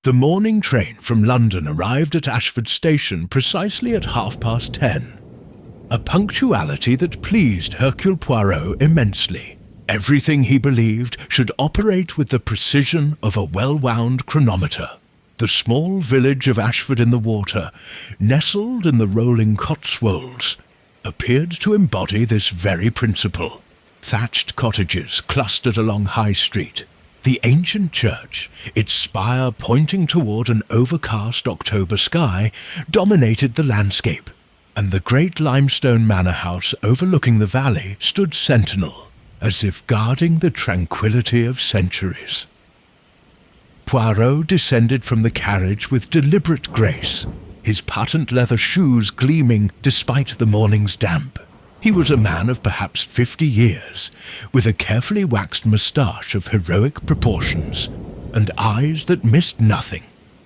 The morning train from London arrived at Ashford Station precisely at 10:30. A punctuality that pleased Hercule Poirot immensely. Everything he believed should operate with the precision of a well-wound chronometer. The small village of Ashford-in-the-Water, nestled in the rolling Cotswolds, appeared to embody this very principle. Thatched cottages clustered along High Street. The ancient church, its spire pointing toward an overcast October sky, dominated the landscape, and the great limestone manor house overlooking the valley stood sentinel, as if guarding the tranquillity of centuries. Poirot descended from the carriage with deliberate grace, his patent leather shoes gleaming despite the morning's damp. He was a man of perhaps 50 years, with a carefully waxed moustache of heroic proportions, and eyes that missed nothing.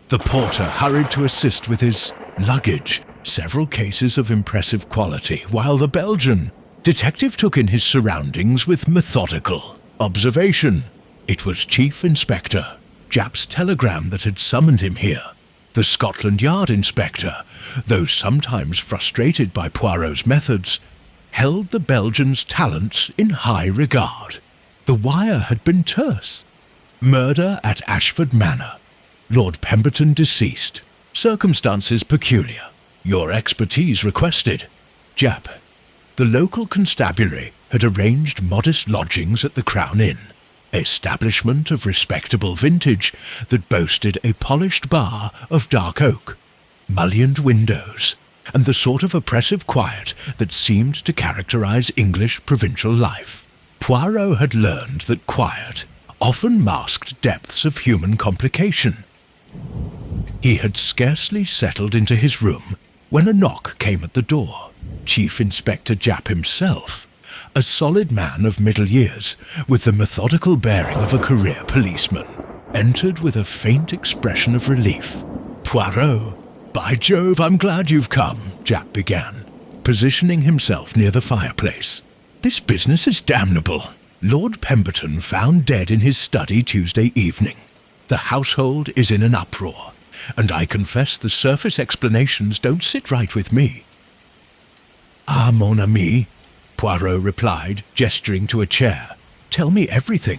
The porter hurried to assist with his luggage, several cases of impressive quality, while the Belgian detective took in his surroundings with methodical observation. It was Chief Inspector Japp's telegram that had summoned him here. The Scotland Yard inspector, though sometimes frustrated by Poirot's methods, held the Belgian's talents in high regard. The wire had been terse. Murder at Ashford Manor. Lord Pemberton deceased. Circumstances peculiar. Your expertise requested. Japp. The local constabulary had arranged modest lodgings at the Crown Inn, establishment of respectable vintage that boasted a polished bar of dark oak, mullioned windows, and the sort of oppressive quiet that seemed to characterize English provincial life. Poirot had learned that quiet often masked depths of human complication. He had scarcely settled into his room when a knock came at the door. Chief Inspector Japp himself, a solid man of middle years, with the methodical bearing of a career policeman, entered with a faint expression of relief. "Poirot, by Jove, I'm glad you've come," Japp began, positioning himself near the fireplace. "This business is damnable. Lord Pemberton found dead in his study Tuesday evening. The household is in an uproar, and I confess the surface explanations don't sit right with me." "Ah, mon ami," Poirot replied, gesturing to a chair. "Tell me everything.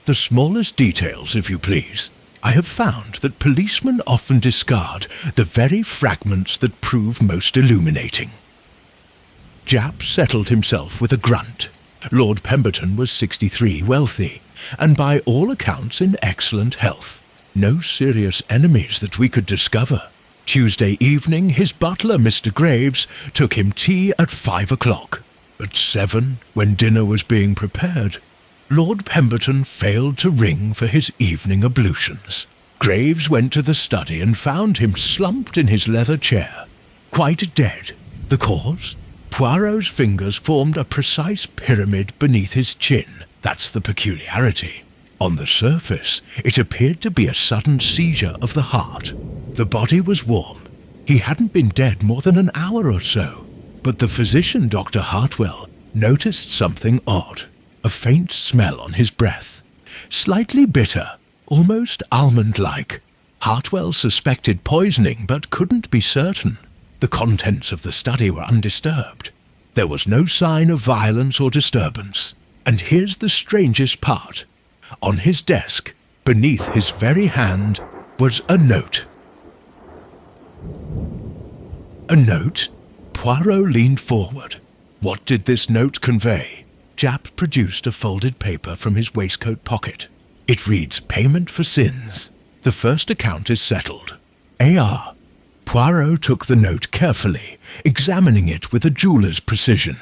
The smallest details, if you please. I have found that policemen often discard the very fragments that prove most illuminating." Japp settled himself with a grunt. Lord Pemberton was 63, wealthy, and by all accounts in excellent health. No serious enemies that we could discover. Tuesday evening, his butler, Mr. Graves, took him tea at 5 o'clock. At 7, when dinner was being prepared, Lord Pemberton failed to ring for his evening ablutions. Graves went to the study and found him slumped in his leather chair, quite dead. The cause? Poirot's fingers formed a precise pyramid beneath his chin. That's the peculiarity. On the surface, it appeared to be a sudden seizure of the heart. The body was warm. He hadn't been dead more than an hour or so. But the physician, Dr. Hartwell, noticed something odd. A faint smell on his breath. Slightly bitter, almost almond-like. Hartwell suspected poisoning, but couldn't be certain. The contents of the study were undisturbed. There was no sign of violence or disturbance. And here's the strangest part. On his desk, beneath his very hand, was a note. A note? Poirot leaned forward. What did this note convey? Japp produced a folded paper from his waistcoat pocket. It reads, "Payment for sins. The first account is settled. A.R." Poirot took the note carefully, examining it with a jeweller's precision.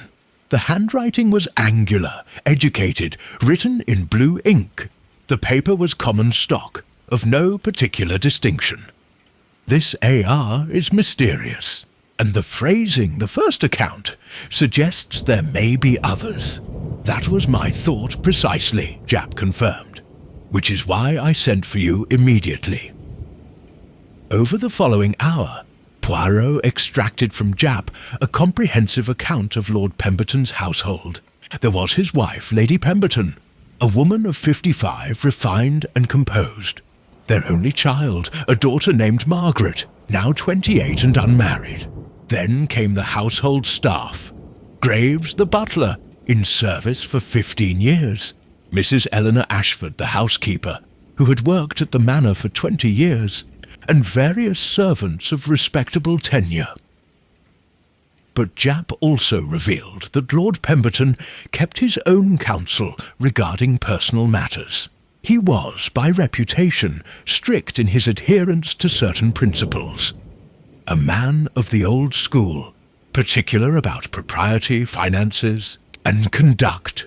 The handwriting was angular, educated, written in blue ink. The paper was common stock, of no particular distinction. This A.R. is mysterious, and the phrasing, the first account, suggests there may be others. That was my thought precisely, Japp confirmed, which is why I sent for you immediately. Over the following hour, Poirot extracted from Japp a comprehensive account of Lord Pemberton's household. There was his wife, Lady Pemberton, a woman of 55, refined and composed. their only child, a daughter named Margaret, now 28 and unmarried. Then came the household staff. Graves, the butler, in service for 15 years. Mrs. Eleanor Ashford, the housekeeper, who had worked at the manor for 20 years, and various servants of respectable tenure. But Japp also revealed that Lord Pemberton kept his own counsel regarding personal matters. He was, by reputation, strict in his adherence to certain principles. A man of the old school, particular about propriety, finances, and conduct.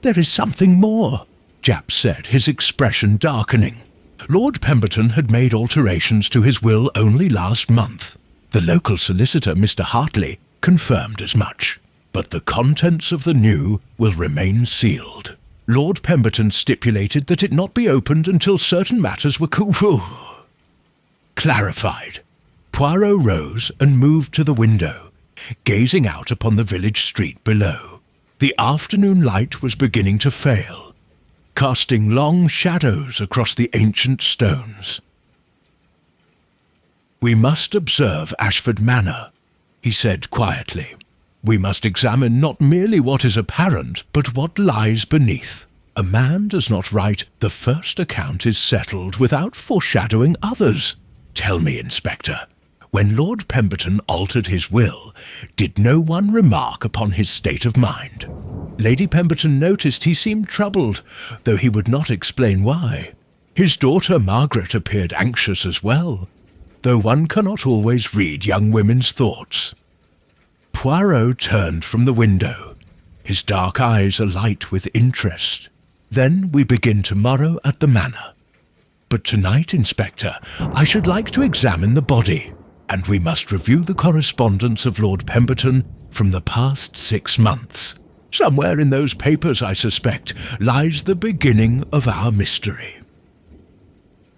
"There is something more," Japp said, his expression darkening. Lord Pemberton had made alterations to his will only last month. The local solicitor, Mr. Hartley, confirmed as much. But the contents of the new will remain sealed. Lord Pemberton stipulated that it not be opened until certain matters were clarified. Poirot rose and moved to the window, gazing out upon the village street below. The afternoon light was beginning to fail, casting long shadows across the ancient stones. "We must observe Ashford Manor," he said quietly. "We must examine not merely what is apparent, but what lies beneath. A man does not write, 'The first account is settled,' without foreshadowing others. Tell me, Inspector, when Lord Pemberton altered his will, did no one remark upon his state of mind? Lady Pemberton noticed he seemed troubled, though he would not explain why. His daughter Margaret appeared anxious as well, though one cannot always read young women's thoughts." Poirot turned from the window, his dark eyes alight with interest. "Then we begin tomorrow at the manor. But tonight, Inspector, I should like to examine the body, and we must review the correspondence of Lord Pemberton from the past 6 months. Somewhere in those papers, I suspect, lies the beginning of our mystery."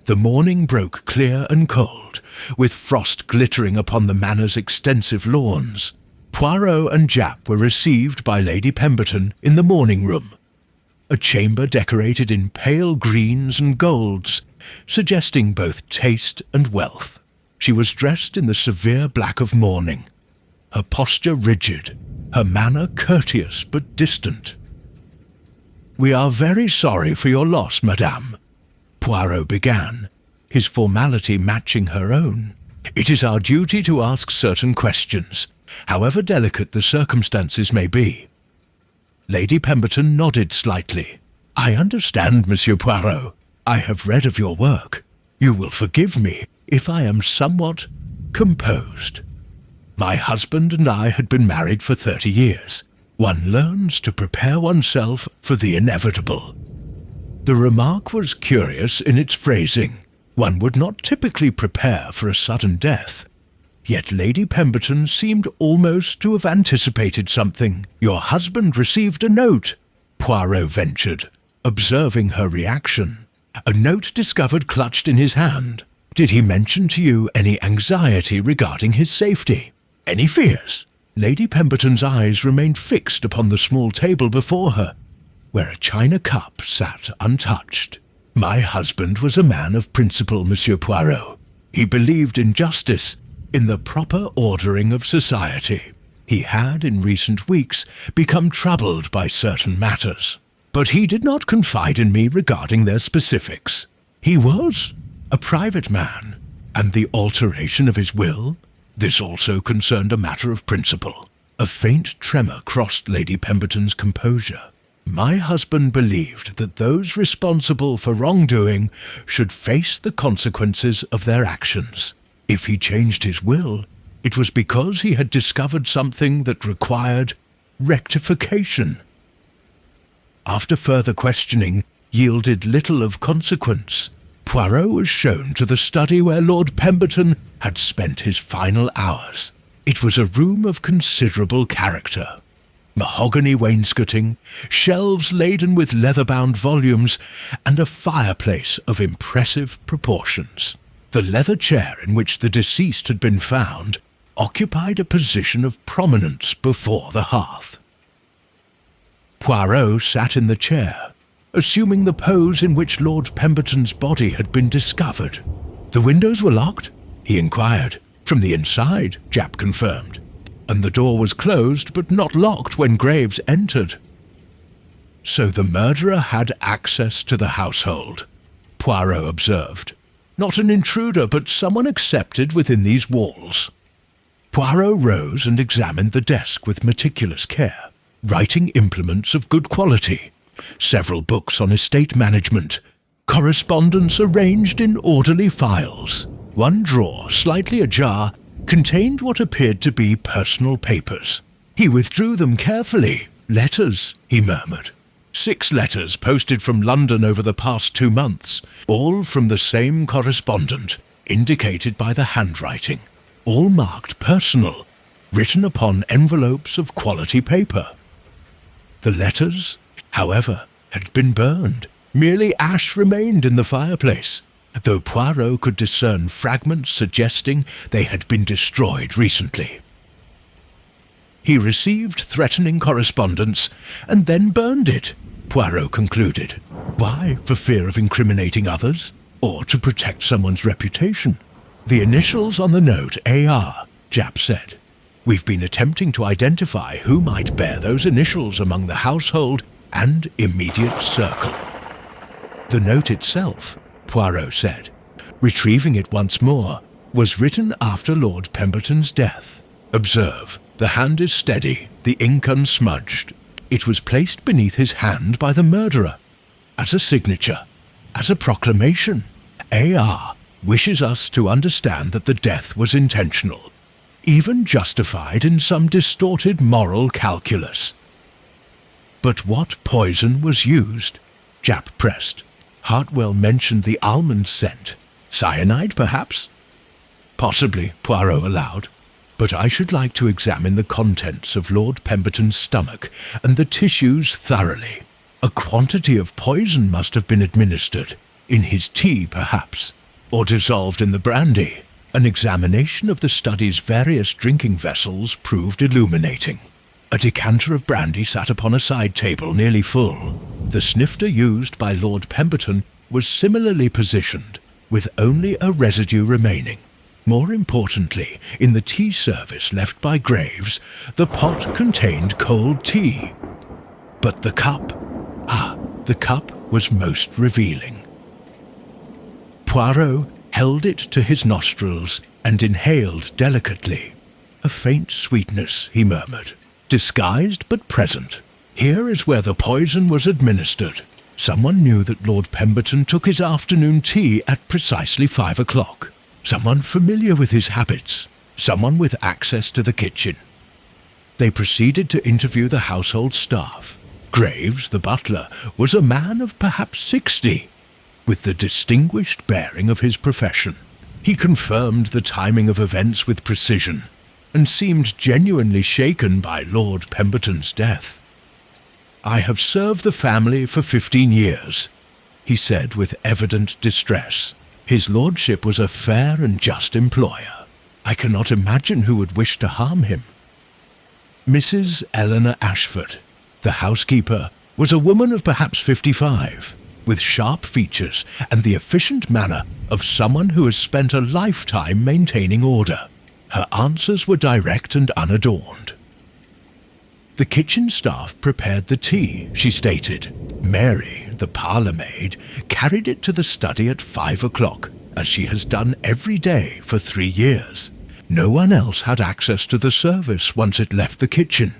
The morning broke clear and cold, with frost glittering upon the manor's extensive lawns. Poirot and Japp were received by Lady Pemberton in the morning room, a chamber decorated in pale greens and golds, suggesting both taste and wealth. She was dressed in the severe black of mourning, her posture rigid, her manner courteous but distant. "We are very sorry for your loss, madame," Poirot began, his formality matching her own. "It is our duty to ask certain questions, however delicate the circumstances may be." Lady Pemberton nodded slightly. "I understand, Monsieur Poirot. I have read of your work. You will forgive me if I am somewhat composed. My husband and I had been married for 30 years. One learns to prepare oneself for the inevitable." The remark was curious in its phrasing. One would not typically prepare for a sudden death. Yet Lady Pemberton seemed almost to have anticipated something. "Your husband received a note," Poirot ventured, observing her reaction. "A note discovered clutched in his hand. Did he mention to you any anxiety regarding his safety? Any fears?" Lady Pemberton's eyes remained fixed upon the small table before her, where a china cup sat untouched. "My husband was a man of principle, Monsieur Poirot. He believed in justice, in the proper ordering of society. He had, in recent weeks, become troubled by certain matters, but he did not confide in me regarding their specifics. He was a private man, and the alteration of his will, this also concerned a matter of principle." A faint tremor crossed Lady Pemberton's composure. "My husband believed that those responsible for wrongdoing should face the consequences of their actions. If he changed his will, it was because he had discovered something that required rectification." After further questioning yielded little of consequence, Poirot was shown to the study where Lord Pemberton had spent his final hours. It was a room of considerable character. Mahogany wainscoting, shelves laden with leather-bound volumes, and a fireplace of impressive proportions. The leather chair in which the deceased had been found occupied a position of prominence before the hearth. Poirot sat in the chair, assuming the pose in which Lord Pemberton's body had been discovered. The windows were locked? He inquired. From the inside, Japp confirmed. And the door was closed but not locked when Graves entered. So the murderer had access to the household, Poirot observed. Not an intruder, but someone accepted within these walls. Poirot rose and examined the desk with meticulous care, writing implements of good quality, several books on estate management, correspondence arranged in orderly files. One drawer, slightly ajar, contained what appeared to be personal papers. He withdrew them carefully. Letters, he murmured. 6 letters posted from London over the past 2 months, all from the same correspondent, indicated by the handwriting, all marked personal, written upon envelopes of quality paper. The letters, however, had been burned. Merely ash remained in the fireplace, though Poirot could discern fragments suggesting they had been destroyed recently. He received threatening correspondence and then burned it, Poirot concluded. Why? For fear of incriminating others? Or to protect someone's reputation? The initials on the note AR, Japp said. We've been attempting to identify who might bear those initials among the household and immediate circle. The note itself, Poirot said, retrieving it once more, was written after Lord Pemberton's death. Observe, the hand is steady, the ink unsmudged. It was placed beneath his hand by the murderer, as a signature, as a proclamation. AR wishes us to understand that the death was intentional, even justified in some distorted moral calculus. But what poison was used? Japp pressed. Hartwell mentioned the almond scent. Cyanide, perhaps? Possibly, Poirot allowed. But I should like to examine the contents of Lord Pemberton's stomach and the tissues thoroughly. A quantity of poison must have been administered, in his tea perhaps, or dissolved in the brandy. An examination of the study's various drinking vessels proved illuminating. A decanter of brandy sat upon a side table nearly full. The snifter used by Lord Pemberton was similarly positioned, with only a residue remaining. More importantly, in the tea service left by Graves, the pot contained cold tea. But the cup, the cup was most revealing. Poirot held it to his nostrils and inhaled delicately. A faint sweetness, he murmured, disguised but present. Here is where the poison was administered. Someone knew that Lord Pemberton took his afternoon tea at precisely 5 o'clock. Someone familiar with his habits. Someone with access to the kitchen. They proceeded to interview the household staff. Graves, the butler, was a man of perhaps 60, with the distinguished bearing of his profession. He confirmed the timing of events with precision, and seemed genuinely shaken by Lord Pemberton's death. I have served the family for 15 years, he said with evident distress. His lordship was a fair and just employer. I cannot imagine who would wish to harm him. Mrs. Eleanor Ashford, the housekeeper, was a woman of perhaps 55, with sharp features and the efficient manner of someone who has spent a lifetime maintaining order. Her answers were direct and unadorned. The kitchen staff prepared the tea, she stated. Mary, the parlour maid, carried it to the study at 5 o'clock, as she has done every day for 3 years. No one else had access to the service once it left the kitchen.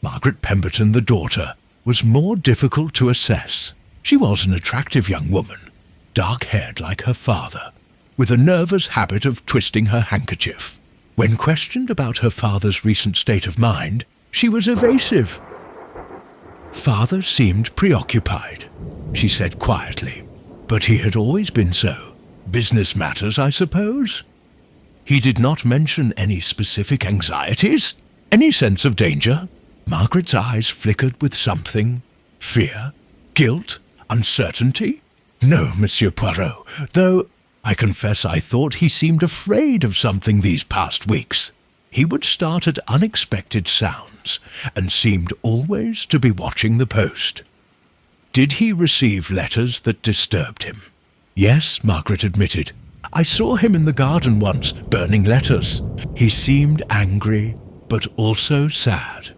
Margaret Pemberton, the daughter, was more difficult to assess. She was an attractive young woman, dark-haired like her father, with a nervous habit of twisting her handkerchief. When questioned about her father's recent state of mind, she was evasive. Father seemed preoccupied, she said quietly, but he had always been so. Business matters, I suppose? He did not mention any specific anxieties, any sense of danger. Margaret's eyes flickered with something. Fear? Guilt? Uncertainty? No, Monsieur Poirot, though I confess I thought he seemed afraid of something these past weeks. He would start at unexpected sounds, and seemed always to be watching the post. Did he receive letters that disturbed him? Yes, Margaret admitted. I saw him in the garden once, burning letters. He seemed angry, but also sad.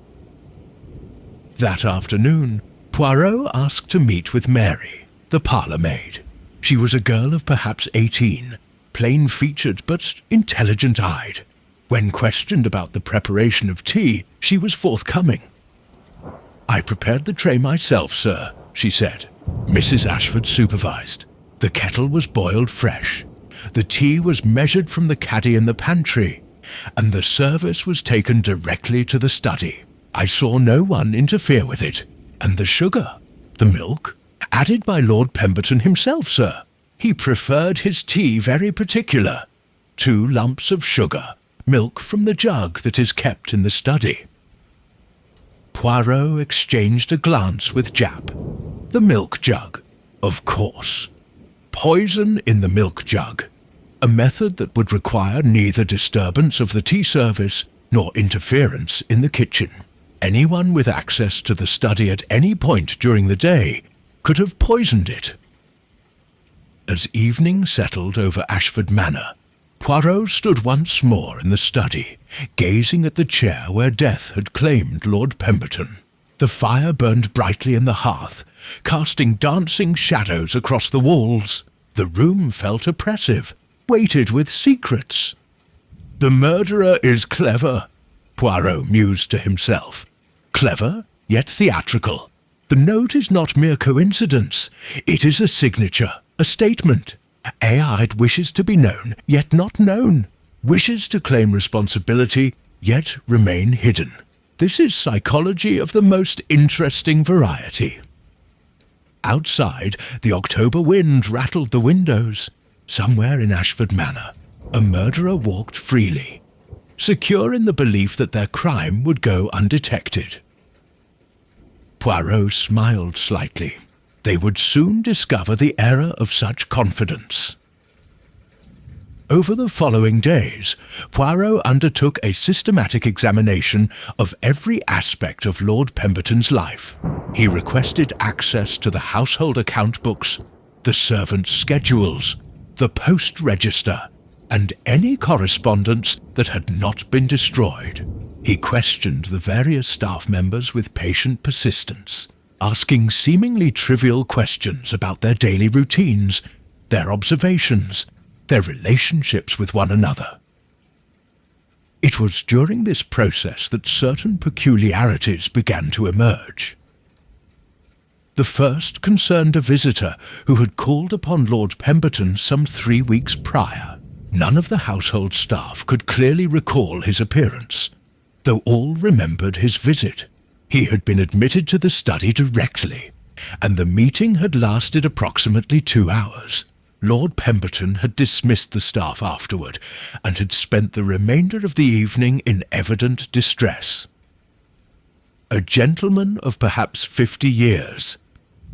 That afternoon, Poirot asked to meet with Mary, the parlour-maid. She was a girl of perhaps 18, plain-featured but intelligent-eyed. When questioned about the preparation of tea, she was forthcoming. "I prepared the tray myself, sir," she said. Mrs. Ashford supervised. The kettle was boiled fresh. The tea was measured from the caddy in the pantry, and the service was taken directly to the study. I saw no one interfere with it. And the sugar, the milk, added by Lord Pemberton himself, sir. He preferred his tea very particular. 2 lumps of sugar, milk from the jug that is kept in the study. Poirot exchanged a glance with Japp. The milk jug, of course. Poison in the milk jug, a method that would require neither disturbance of the tea service nor interference in the kitchen. Anyone with access to the study at any point during the day could have poisoned it. As evening settled over Ashford Manor, Poirot stood once more in the study, gazing at the chair where death had claimed Lord Pemberton. The fire burned brightly in the hearth, casting dancing shadows across the walls. The room felt oppressive, weighted with secrets. "The murderer is clever," Poirot mused to himself. Clever, yet theatrical. The note is not mere coincidence. It is a signature, a statement. Aide wishes to be known, yet not known. Wishes to claim responsibility, yet remain hidden. This is psychology of the most interesting variety. Outside, the October wind rattled the windows. Somewhere in Ashford Manor, a murderer walked freely, secure in the belief that their crime would go undetected. Poirot smiled slightly. They would soon discover the error of such confidence. Over the following days, Poirot undertook a systematic examination of every aspect of Lord Pemberton's life. He requested access to the household account books, the servants' schedules, the post register, and any correspondence that had not been destroyed. He questioned the various staff members with patient persistence, asking seemingly trivial questions about their daily routines, their observations, their relationships with one another. It was during this process that certain peculiarities began to emerge. The first concerned a visitor who had called upon Lord Pemberton some 3 weeks prior. None of the household staff could clearly recall his appearance, though all remembered his visit. He had been admitted to the study directly, and the meeting had lasted approximately 2 hours. Lord Pemberton had dismissed the staff afterward, and had spent the remainder of the evening in evident distress. A gentleman of perhaps 50 years,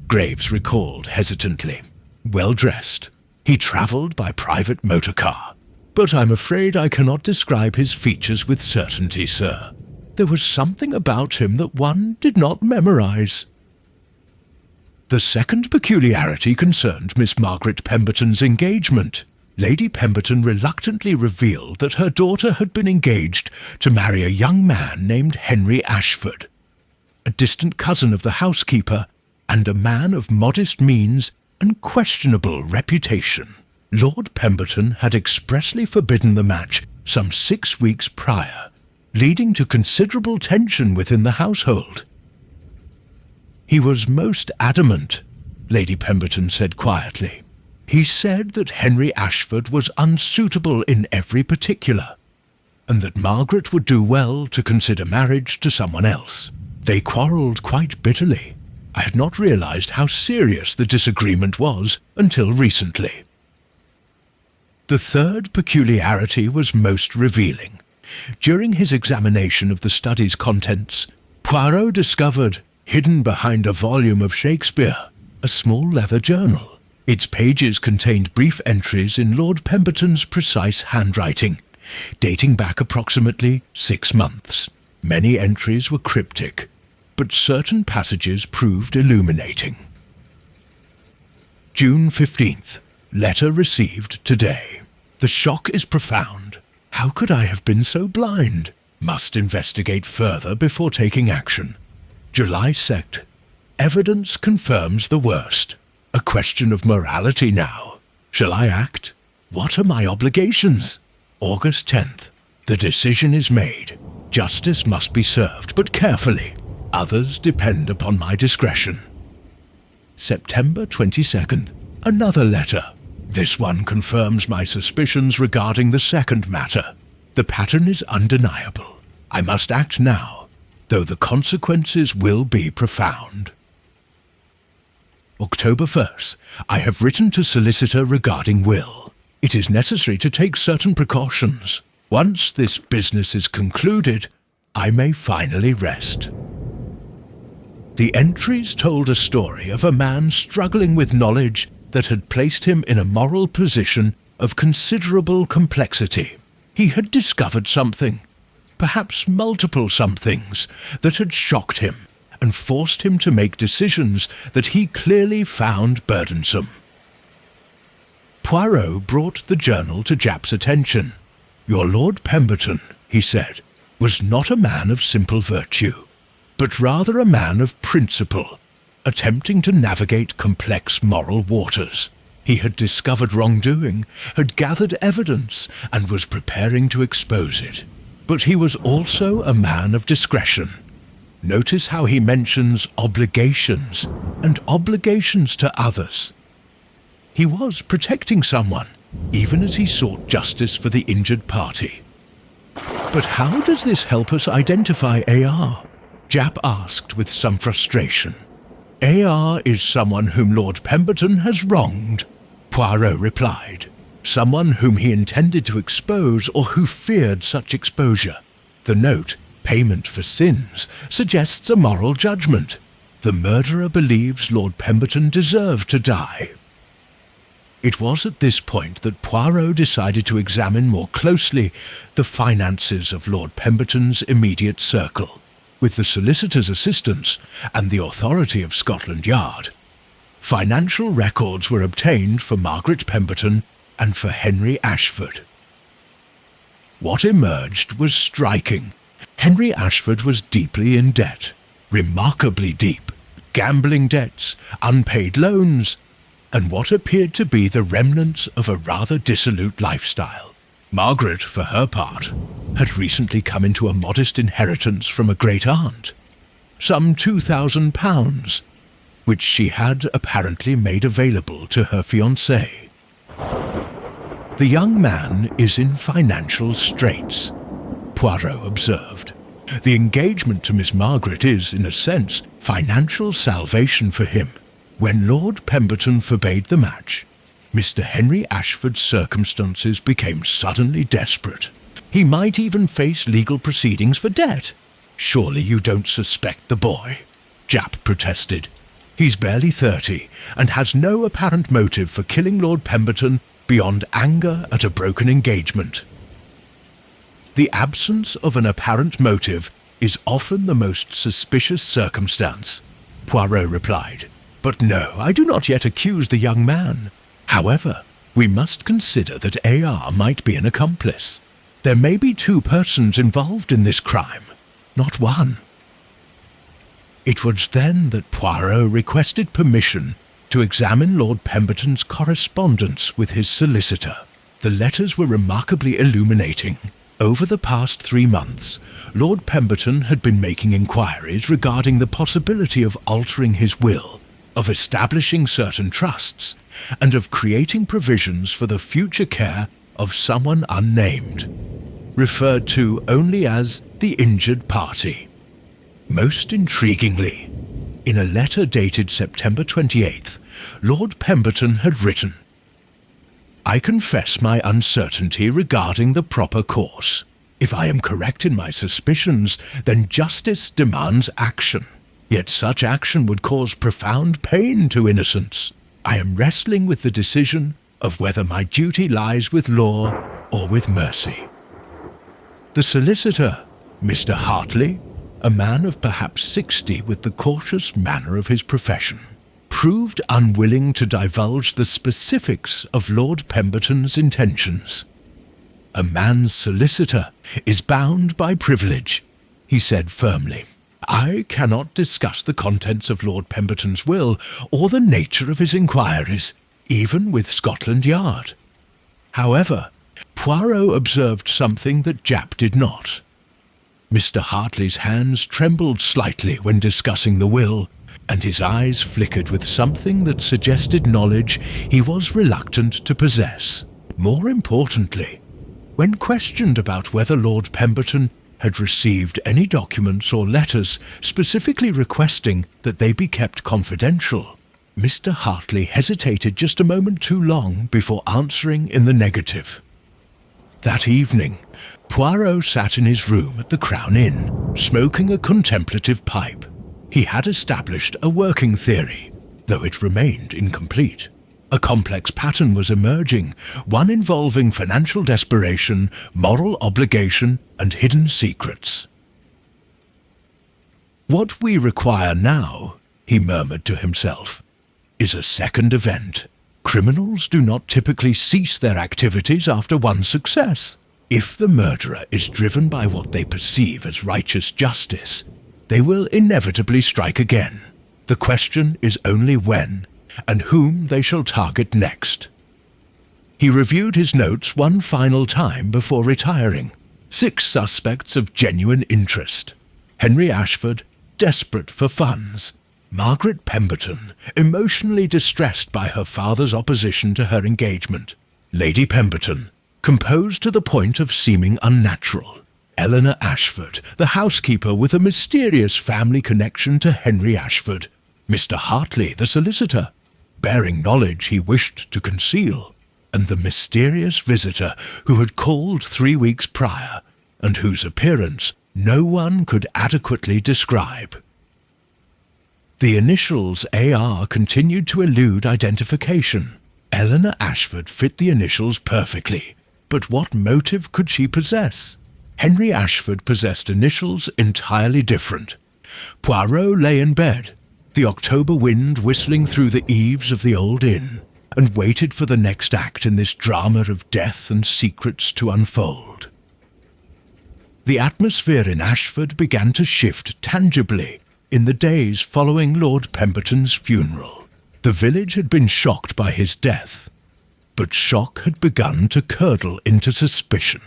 Graves recalled hesitantly, well-dressed. He travelled by private motor car, but I'm afraid I cannot describe his features with certainty, sir. There was something about him that one did not memorize. The second peculiarity concerned Miss Margaret Pemberton's engagement. Lady Pemberton reluctantly revealed that her daughter had been engaged to marry a young man named Henry Ashford, a distant cousin of the housekeeper, and a man of modest means and questionable reputation. Lord Pemberton had expressly forbidden the match some 6 weeks prior, leading to considerable tension within the household. He was most adamant, Lady Pemberton said quietly. He said that Henry Ashford was unsuitable in every particular, and that Margaret would do well to consider marriage to someone else. They quarrelled quite bitterly. I had not realized how serious the disagreement was until recently. The third peculiarity was most revealing. During his examination of the study's contents, Poirot discovered, hidden behind a volume of Shakespeare, a small leather journal. Its pages contained brief entries in Lord Pemberton's precise handwriting, dating back approximately 6 months. Many entries were cryptic, but certain passages proved illuminating. June 15th. Letter received today. The shock is profound. How could I have been so blind? Must investigate further before taking action. July 2nd. Evidence confirms the worst. A question of morality now. Shall I act? What are my obligations? August 10th. The decision is made. Justice must be served, but carefully. Others depend upon my discretion. September 22nd. Another letter. This one confirms my suspicions regarding the second matter. The pattern is undeniable. I must act now, though the consequences will be profound. October 1st. I have written to solicitor regarding will. It is necessary to take certain precautions. Once this business is concluded, I may finally rest. The entries told a story of a man struggling with knowledge that had placed him in a moral position of considerable complexity. He had discovered something, perhaps multiple somethings, that had shocked him and forced him to make decisions that he clearly found burdensome. Poirot brought the journal to Japp's attention. Your Lord Pemberton, he said, was not a man of simple virtue, but rather a man of principle, attempting to navigate complex moral waters. He had discovered wrongdoing, had gathered evidence, and was preparing to expose it. But he was also a man of discretion. Notice how he mentions obligations, and obligations to others. He was protecting someone, even as he sought justice for the injured party. But how does this help us identify AR? Japp asked with some frustration. AR is someone whom Lord Pemberton has wronged, Poirot replied. Someone whom he intended to expose or who feared such exposure. The note, payment for sins, suggests a moral judgment. The murderer believes Lord Pemberton deserved to die. It was at this point that Poirot decided to examine more closely the finances of Lord Pemberton's immediate circle. With the solicitor's assistance and the authority of Scotland Yard, financial records were obtained for Margaret Pemberton and for Henry Ashford. What emerged was striking. Henry Ashford was deeply in debt, remarkably deep, gambling debts, unpaid loans, and what appeared to be the remnants of a rather dissolute lifestyle. Margaret, for her part, had recently come into a modest inheritance from a great-aunt, some £2,000, which she had apparently made available to her fiancé. The young man is in financial straits, Poirot observed. The engagement to Miss Margaret is, in a sense, financial salvation for him. When Lord Pemberton forbade the match, Mr. Henry Ashford's circumstances became suddenly desperate. He might even face legal proceedings for debt. Surely you don't suspect the boy, Japp protested. He's barely 30 and has no apparent motive for killing Lord Pemberton beyond anger at a broken engagement. The absence of an apparent motive is often the most suspicious circumstance, Poirot replied. But no, I do not yet accuse the young man. However, we must consider that AR might be an accomplice. There may be two persons involved in this crime, not one. It was then that Poirot requested permission to examine Lord Pemberton's correspondence with his solicitor. The letters were remarkably illuminating. Over the past 3 months, Lord Pemberton had been making inquiries regarding the possibility of altering his will, of establishing certain trusts, and of creating provisions for the future care of someone unnamed, referred to only as the injured party. Most intriguingly, in a letter dated September 28th, Lord Pemberton had written, I confess my uncertainty regarding the proper course. If I am correct in my suspicions, then justice demands action. Yet such action would cause profound pain to innocents. I am wrestling with the decision of whether my duty lies with law or with mercy. The solicitor, Mr. Hartley, a man of perhaps 60 with the cautious manner of his profession, proved unwilling to divulge the specifics of Lord Pemberton's intentions. "A man's solicitor is bound by privilege," he said firmly. "I cannot discuss the contents of Lord Pemberton's will or the nature of his inquiries, even with Scotland Yard." However, Poirot observed something that Japp did not. Mr. Hartley's hands trembled slightly when discussing the will, and his eyes flickered with something that suggested knowledge he was reluctant to possess. More importantly, when questioned about whether Lord Pemberton had received any documents or letters specifically requesting that they be kept confidential, Mr. Hartley hesitated just a moment too long before answering in the negative. That evening, Poirot sat in his room at the Crown Inn, smoking a contemplative pipe. He had established a working theory, though it remained incomplete. A complex pattern was emerging, one involving financial desperation, moral obligation, and hidden secrets. "What we require now," he murmured to himself, "is a second event. Criminals do not typically cease their activities after one success. If the murderer is driven by what they perceive as righteous justice, they will inevitably strike again. The question is only when and whom they shall target next." He reviewed his notes one final time before retiring. 6 suspects of genuine interest. Henry Ashford, desperate for funds. Margaret Pemberton, emotionally distressed by her father's opposition to her engagement. Lady Pemberton, composed to the point of seeming unnatural. Eleanor Ashford, the housekeeper with a mysterious family connection to Henry Ashford. Mr. Hartley, the solicitor, bearing knowledge he wished to conceal. And the mysterious visitor who had called 3 weeks prior, and whose appearance no one could adequately describe. The initials AR continued to elude identification. Eleanor Ashford fit the initials perfectly, but what motive could she possess? Henry Ashford possessed initials entirely different. Poirot lay in bed, the October wind whistling through the eaves of the old inn, and waited for the next act in this drama of death and secrets to unfold. The atmosphere in Ashford began to shift tangibly in the days following Lord Pemberton's funeral. The village had been shocked by his death, but shock had begun to curdle into suspicion.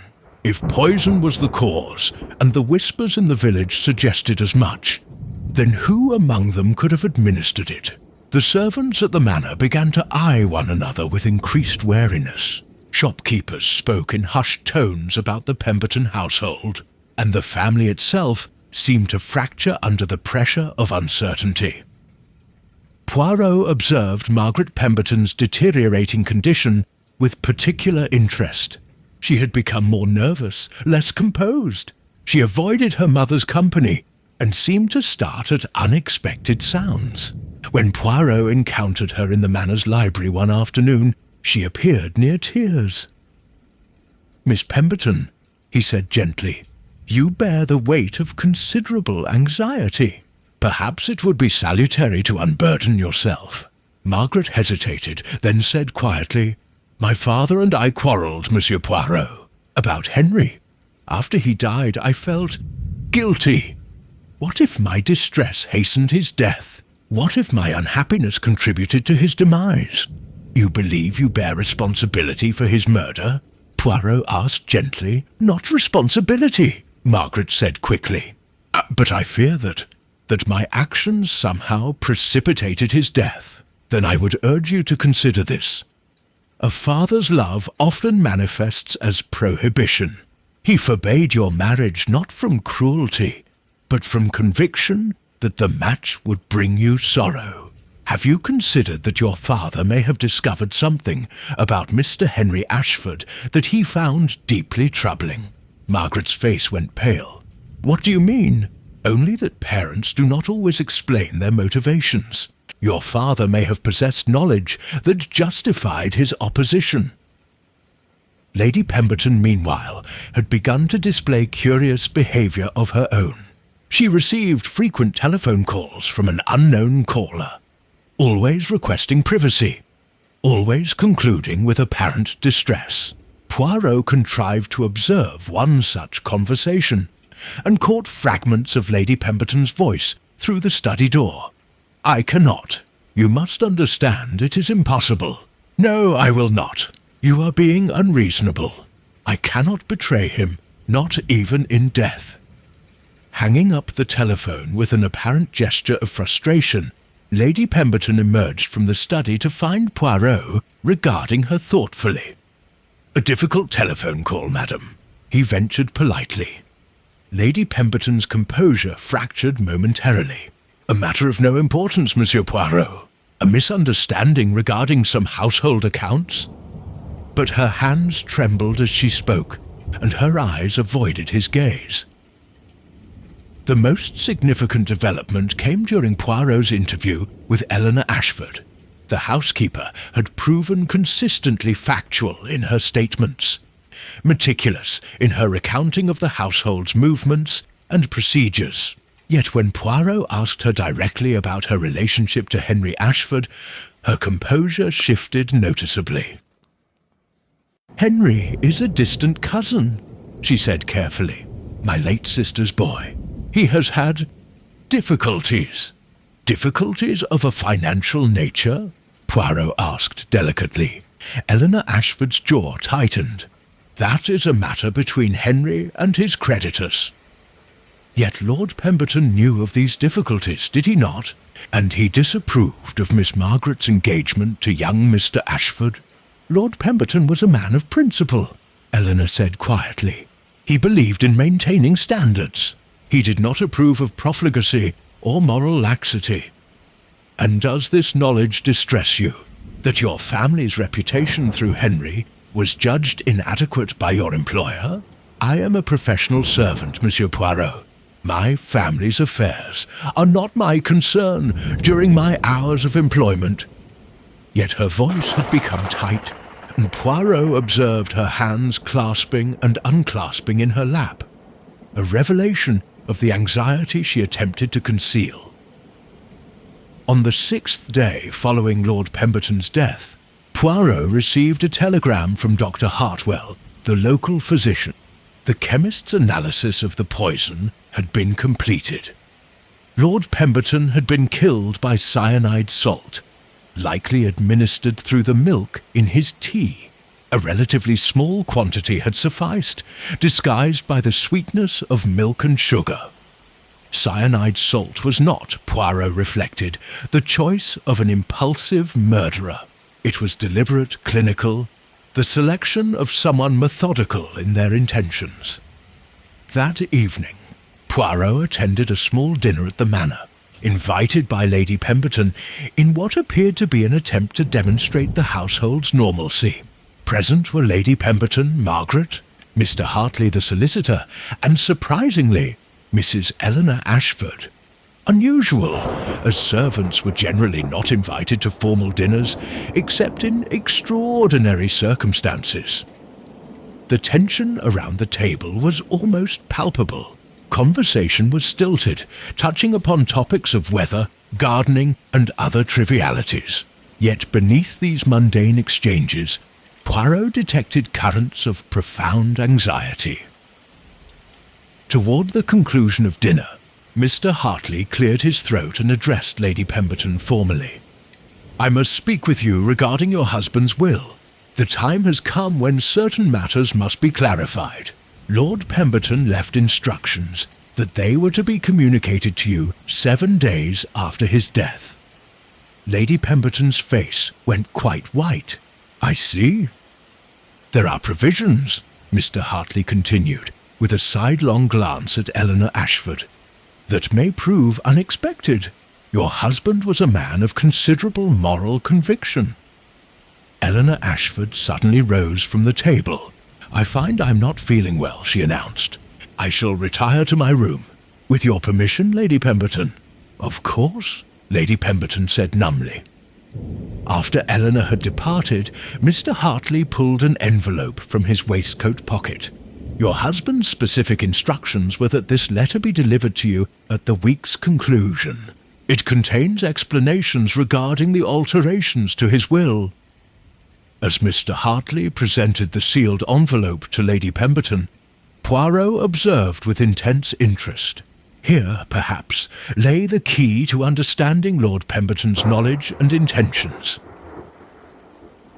If poison was the cause, and the whispers in the village suggested as much, then who among them could have administered it? The servants at the manor began to eye one another with increased wariness. Shopkeepers spoke in hushed tones about the Pemberton household, and the family itself seemed to fracture under the pressure of uncertainty. Poirot observed Margaret Pemberton's deteriorating condition with particular interest. She had become more nervous, less composed. She avoided her mother's company and seemed to start at unexpected sounds. When Poirot encountered her in the manor's library one afternoon, she appeared near tears. "Miss Pemberton," he said gently, "you bear the weight of considerable anxiety. Perhaps it would be salutary to unburden yourself." Margaret hesitated, then said quietly, "My father and I quarrelled, Monsieur Poirot, about Henry. After he died, I felt guilty. What if my distress hastened his death? What if my unhappiness contributed to his demise? You believe you bear responsibility for his murder?" Poirot asked gently. "Not responsibility," Margaret said quickly. "But I fear that my actions somehow precipitated his death. Then I would urge you to consider this. A father's love often manifests as prohibition. He forbade your marriage not from cruelty, but from conviction that the match would bring you sorrow. Have you considered that your father may have discovered something about Mr. Henry Ashford that he found deeply troubling?" Margaret's face went pale. "What do you mean?" "Only that parents do not always explain their motivations. Your father may have possessed knowledge that justified his opposition." Lady Pemberton, meanwhile, had begun to display curious behaviour of her own. She received frequent telephone calls from an unknown caller. always requesting privacy, always concluding with apparent distress. Poirot contrived to observe one such conversation, and caught fragments of Lady Pemberton's voice through the study door. "I cannot. You must understand it is impossible. No, I will not. You are being unreasonable. I cannot betray him, not even in death." Hanging up the telephone with an apparent gesture of frustration, Lady Pemberton emerged from the study to find Poirot regarding her thoughtfully. "A difficult telephone call, madam," he ventured politely. Lady Pemberton's composure fractured momentarily. "A matter of no importance, Monsieur Poirot. A misunderstanding regarding some household accounts?" But her hands trembled as she spoke, and her eyes avoided his gaze. The most significant development came during Poirot's interview with Eleanor Ashford. The housekeeper had proven consistently factual in her statements, meticulous in her recounting of the household's movements and procedures. Yet when Poirot asked her directly about her relationship to Henry Ashford, her composure shifted noticeably. "Henry is a distant cousin," she said carefully. "My late sister's boy. He has had difficulties." "Difficulties of a financial nature?" Poirot asked delicately. Eleanor Ashford's jaw tightened. "That is a matter between Henry and his creditors." Yet Lord Pemberton knew of these difficulties, did he not? And he disapproved of Miss Margaret's engagement to young Mr. Ashford. Lord Pemberton was a man of principle, Eleanor said quietly. He believed in maintaining standards. He did not approve of profligacy or moral laxity. "And does this knowledge distress you, that your family's reputation through Henry was judged inadequate by your employer? I am a professional servant, Monsieur Poirot. My family's affairs are not my concern during my hours of employment." Yet her voice had become tight, and Poirot observed her hands clasping and unclasping in her lap, a revelation of the anxiety she attempted to conceal. On the 6th day following Lord Pemberton's death, Poirot received a telegram from Dr. Hartwell, the local physician. The chemist's analysis of the poison had been completed. Lord Pemberton had been killed by cyanide salt, likely administered through the milk in his tea. A relatively small quantity had sufficed, disguised by the sweetness of milk and sugar. Cyanide salt was not, Poirot reflected, the choice of an impulsive murderer. It was deliberate, clinical, the selection of someone methodical in their intentions. That evening, Poirot attended a small dinner at the Manor, invited by Lady Pemberton in what appeared to be an attempt to demonstrate the household's normalcy. Present were Lady Pemberton, Margaret, Mr. Hartley the solicitor, and surprisingly, Mrs. Eleanor Ashford. Unusual, as servants were generally not invited to formal dinners except in extraordinary circumstances. The tension around the table was almost palpable. Conversation was stilted, touching upon topics of weather, gardening, and other trivialities. Yet beneath these mundane exchanges, Poirot detected currents of profound anxiety. Toward the conclusion of dinner, Mr. Hartley cleared his throat and addressed Lady Pemberton formally. "I must speak with you regarding your husband's will. The time has come when certain matters must be clarified. Lord Pemberton left instructions that they were to be communicated to you 7 days after his death." Lady Pemberton's face went quite white. "I see." "There are provisions," Mr. Hartley continued, with a sidelong glance at Eleanor Ashford, "that may prove unexpected. Your husband was a man of considerable moral conviction." Eleanor Ashford suddenly rose from the table. "I find I'm not feeling well," she announced. "I shall retire to my room. With your permission, Lady Pemberton." "Of course," Lady Pemberton said numbly. After Eleanor had departed, Mr. Hartley pulled an envelope from his waistcoat pocket. "Your husband's specific instructions were that this letter be delivered to you at the week's conclusion. It contains explanations regarding the alterations to his will." As Mr. Hartley presented the sealed envelope to Lady Pemberton, Poirot observed with intense interest. Here, perhaps, lay the key to understanding Lord Pemberton's knowledge and intentions.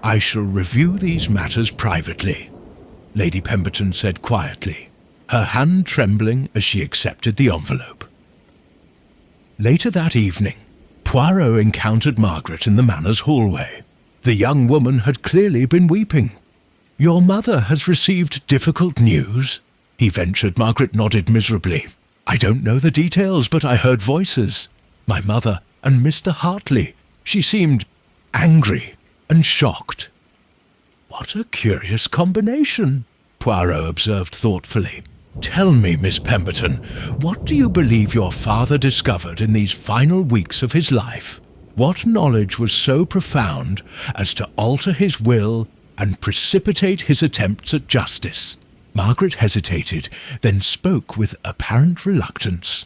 "I shall review these matters privately," Lady Pemberton said quietly, her hand trembling as she accepted the envelope. Later that evening, Poirot encountered Margaret in the Manor's hallway. The young woman had clearly been weeping. "Your mother has received difficult news?" he ventured. Margaret nodded miserably. "I don't know the details, but I heard voices. My mother and Mr. Hartley. She seemed angry and shocked." "What a curious combination," Poirot observed thoughtfully. "Tell me, Miss Pemberton, what do you believe your father discovered in these final weeks of his life? What knowledge was so profound as to alter his will and precipitate his attempts at justice?" Margaret hesitated, then spoke with apparent reluctance.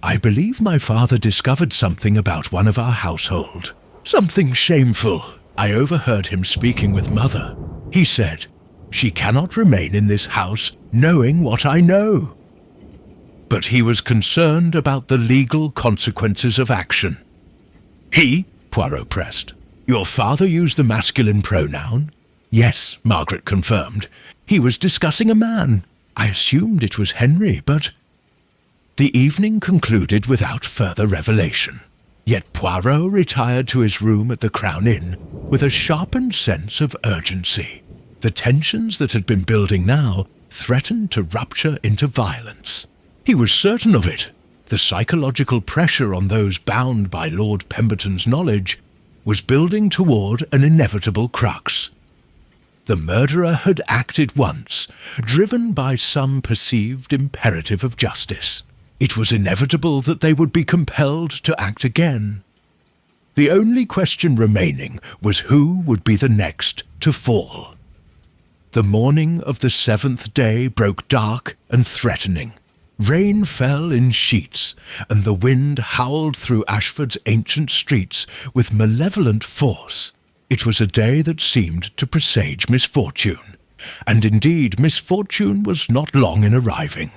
"I believe my father discovered something about one of our household. Something shameful. I overheard him speaking with Mother. He said, 'She cannot remain in this house knowing what I know.' But he was concerned about the legal consequences of action." "He?" Poirot pressed. "Your father used the masculine pronoun?" "Yes," Margaret confirmed. "He was discussing a man. I assumed it was Henry, but—" The evening concluded without further revelation. Yet Poirot retired to his room at the Crown Inn with a sharpened sense of urgency. The tensions that had been building now threatened to rupture into violence. He was certain of it. The psychological pressure on those bound by Lord Pemberton's knowledge was building toward an inevitable crux. The murderer had acted once, driven by some perceived imperative of justice. It was inevitable that they would be compelled to act again. The only question remaining was who would be the next to fall. The morning of the 7th day broke dark and threatening. Rain fell in sheets, and the wind howled through Ashford's ancient streets with malevolent force. It was a day that seemed to presage misfortune, and indeed misfortune was not long in arriving.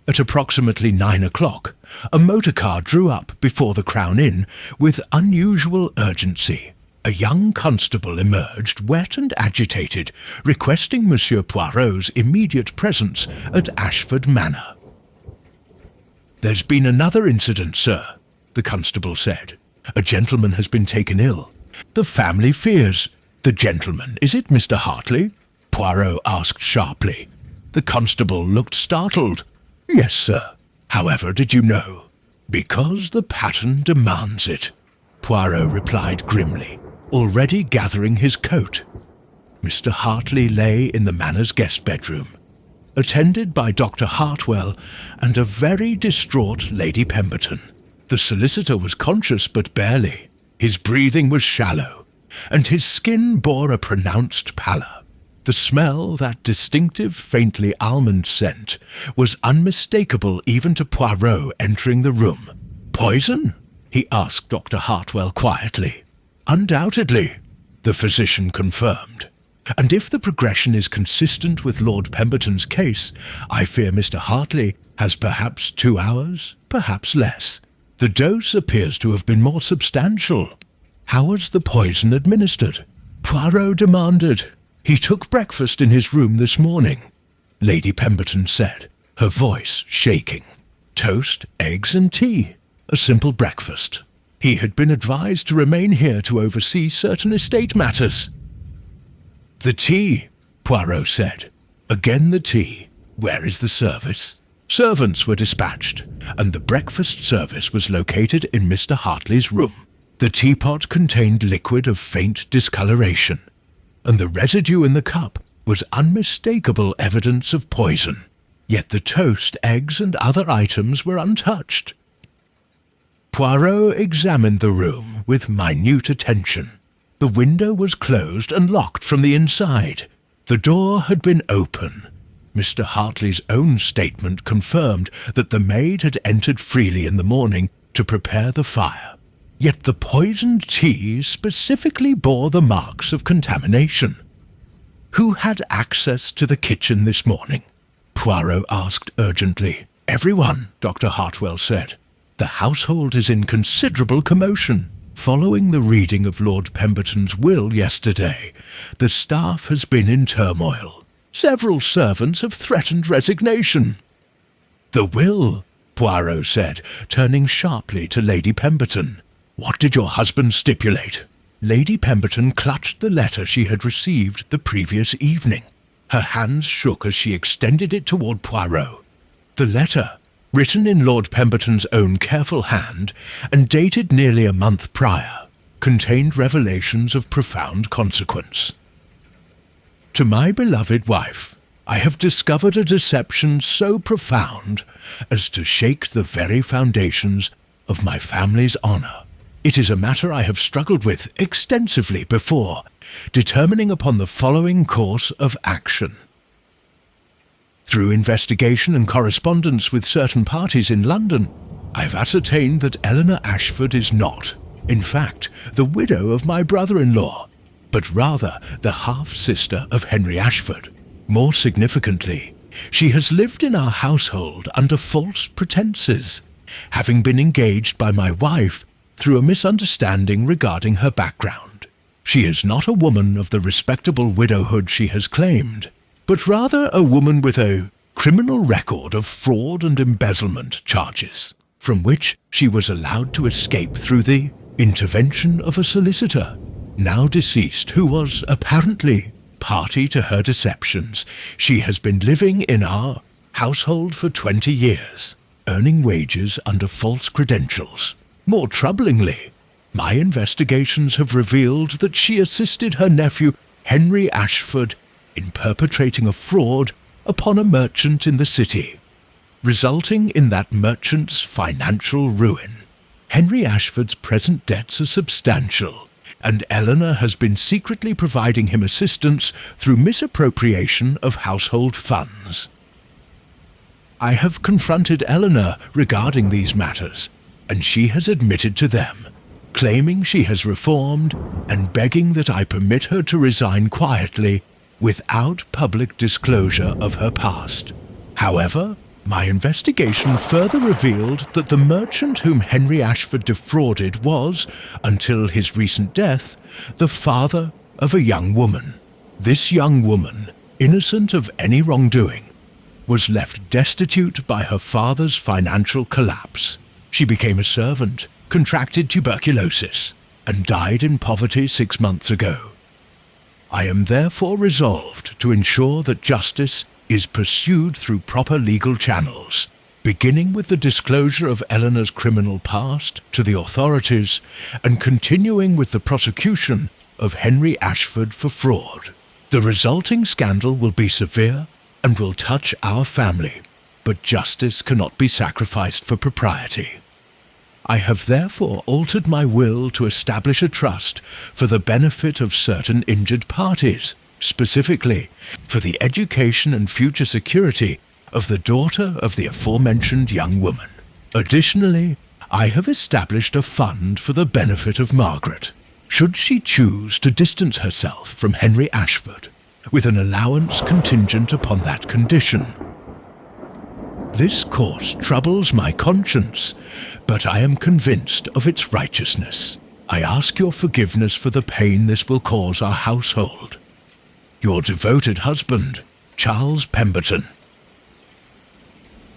At approximately 9 o'clock, a motor car drew up before the Crown Inn with unusual urgency. A young constable emerged, wet and agitated, requesting Monsieur Poirot's immediate presence at Ashford Manor. "There's been another incident, sir," the constable said. "A gentleman has been taken ill. The family fears." "The gentleman, is it Mr. Hartley?" Poirot asked sharply. The constable looked startled. "Yes, sir. However did you know?" "Because the pattern demands it," Poirot replied grimly, already gathering his coat. Mr. Hartley lay in the Manor's guest bedroom, attended by Dr. Hartwell and a very distraught Lady Pemberton. The solicitor was conscious but barely. His breathing was shallow, and his skin bore a pronounced pallor. The smell, that distinctive, faintly almond scent, was unmistakable even to Poirot entering the room. "Poison?" he asked Dr. Hartwell quietly. "Undoubtedly," the physician confirmed. "And if the progression is consistent with Lord Pemberton's case, I fear Mr. Hartley has perhaps 2 hours, perhaps less. The dose appears to have been more substantial." "How was the poison administered?" Poirot demanded. "He took breakfast in his room this morning," Lady Pemberton said, her voice shaking. "Toast, eggs and tea. A simple breakfast. He had been advised to remain here to oversee certain estate matters." "The tea," Poirot said. "Again the tea. Where is the service?" Servants were dispatched, and the breakfast service was located in Mr. Hartley's room. The teapot contained liquid of faint discoloration, and the residue in the cup was unmistakable evidence of poison. Yet the toast, eggs, and other items were untouched. Poirot examined the room with minute attention. The window was closed and locked from the inside. The door had been open. Mr. Hartley's own statement confirmed that the maid had entered freely in the morning to prepare the fire. Yet the poisoned tea specifically bore the marks of contamination. Who had access to the kitchen this morning? Poirot asked urgently. Everyone, Dr. Hartwell said. The household is in considerable commotion. Following the reading of Lord Pemberton's will yesterday, the staff has been in turmoil. Several servants have threatened resignation. The will, Poirot said, turning sharply to Lady Pemberton. What did your husband stipulate? Lady Pemberton clutched the letter she had received the previous evening. Her hands shook as she extended it toward Poirot. The letter, written in Lord Pemberton's own careful hand and dated nearly a month prior, contained revelations of profound consequence. To my beloved wife, I have discovered a deception so profound as to shake the very foundations of my family's honour. It is a matter I have struggled with extensively before, determining upon the following course of action. Through investigation and correspondence with certain parties in London, I have ascertained that Eleanor Ashford is not, in fact, the widow of my brother-in-law, but rather the half-sister of Henry Ashford. More significantly, she has lived in our household under false pretenses, having been engaged by my wife through a misunderstanding regarding her background. She is not a woman of the respectable widowhood she has claimed, but rather a woman with a criminal record of fraud and embezzlement charges, from which she was allowed to escape through the intervention of a solicitor, now deceased, who was apparently party to her deceptions. She has been living in our household for 20 years, earning wages under false credentials. More troublingly, my investigations have revealed that she assisted her nephew Henry Ashford in perpetrating a fraud upon a merchant in the city, resulting in that merchant's financial ruin. Henry Ashford's present debts are substantial, and Eleanor has been secretly providing him assistance through misappropriation of household funds. I have confronted Eleanor regarding these matters, and she has admitted to them, claiming she has reformed and begging that I permit her to resign quietly without public disclosure of her past. However, my investigation further revealed that the merchant whom Henry Ashford defrauded was, until his recent death, the father of a young woman. This young woman, innocent of any wrongdoing, was left destitute by her father's financial collapse. She became a servant, contracted tuberculosis, and died in poverty 6 months ago. I am therefore resolved to ensure that justice is pursued through proper legal channels, beginning with the disclosure of Eleanor's criminal past to the authorities and continuing with the prosecution of Henry Ashford for fraud. The resulting scandal will be severe and will touch our family, but justice cannot be sacrificed for propriety. I have therefore altered my will to establish a trust for the benefit of certain injured parties, specifically for the education and future security of the daughter of the aforementioned young woman. Additionally, I have established a fund for the benefit of Margaret, should she choose to distance herself from Henry Ashford, with an allowance contingent upon that condition. This course troubles my conscience, but I am convinced of its righteousness. I ask your forgiveness for the pain this will cause our household. Your devoted husband, Charles Pemberton.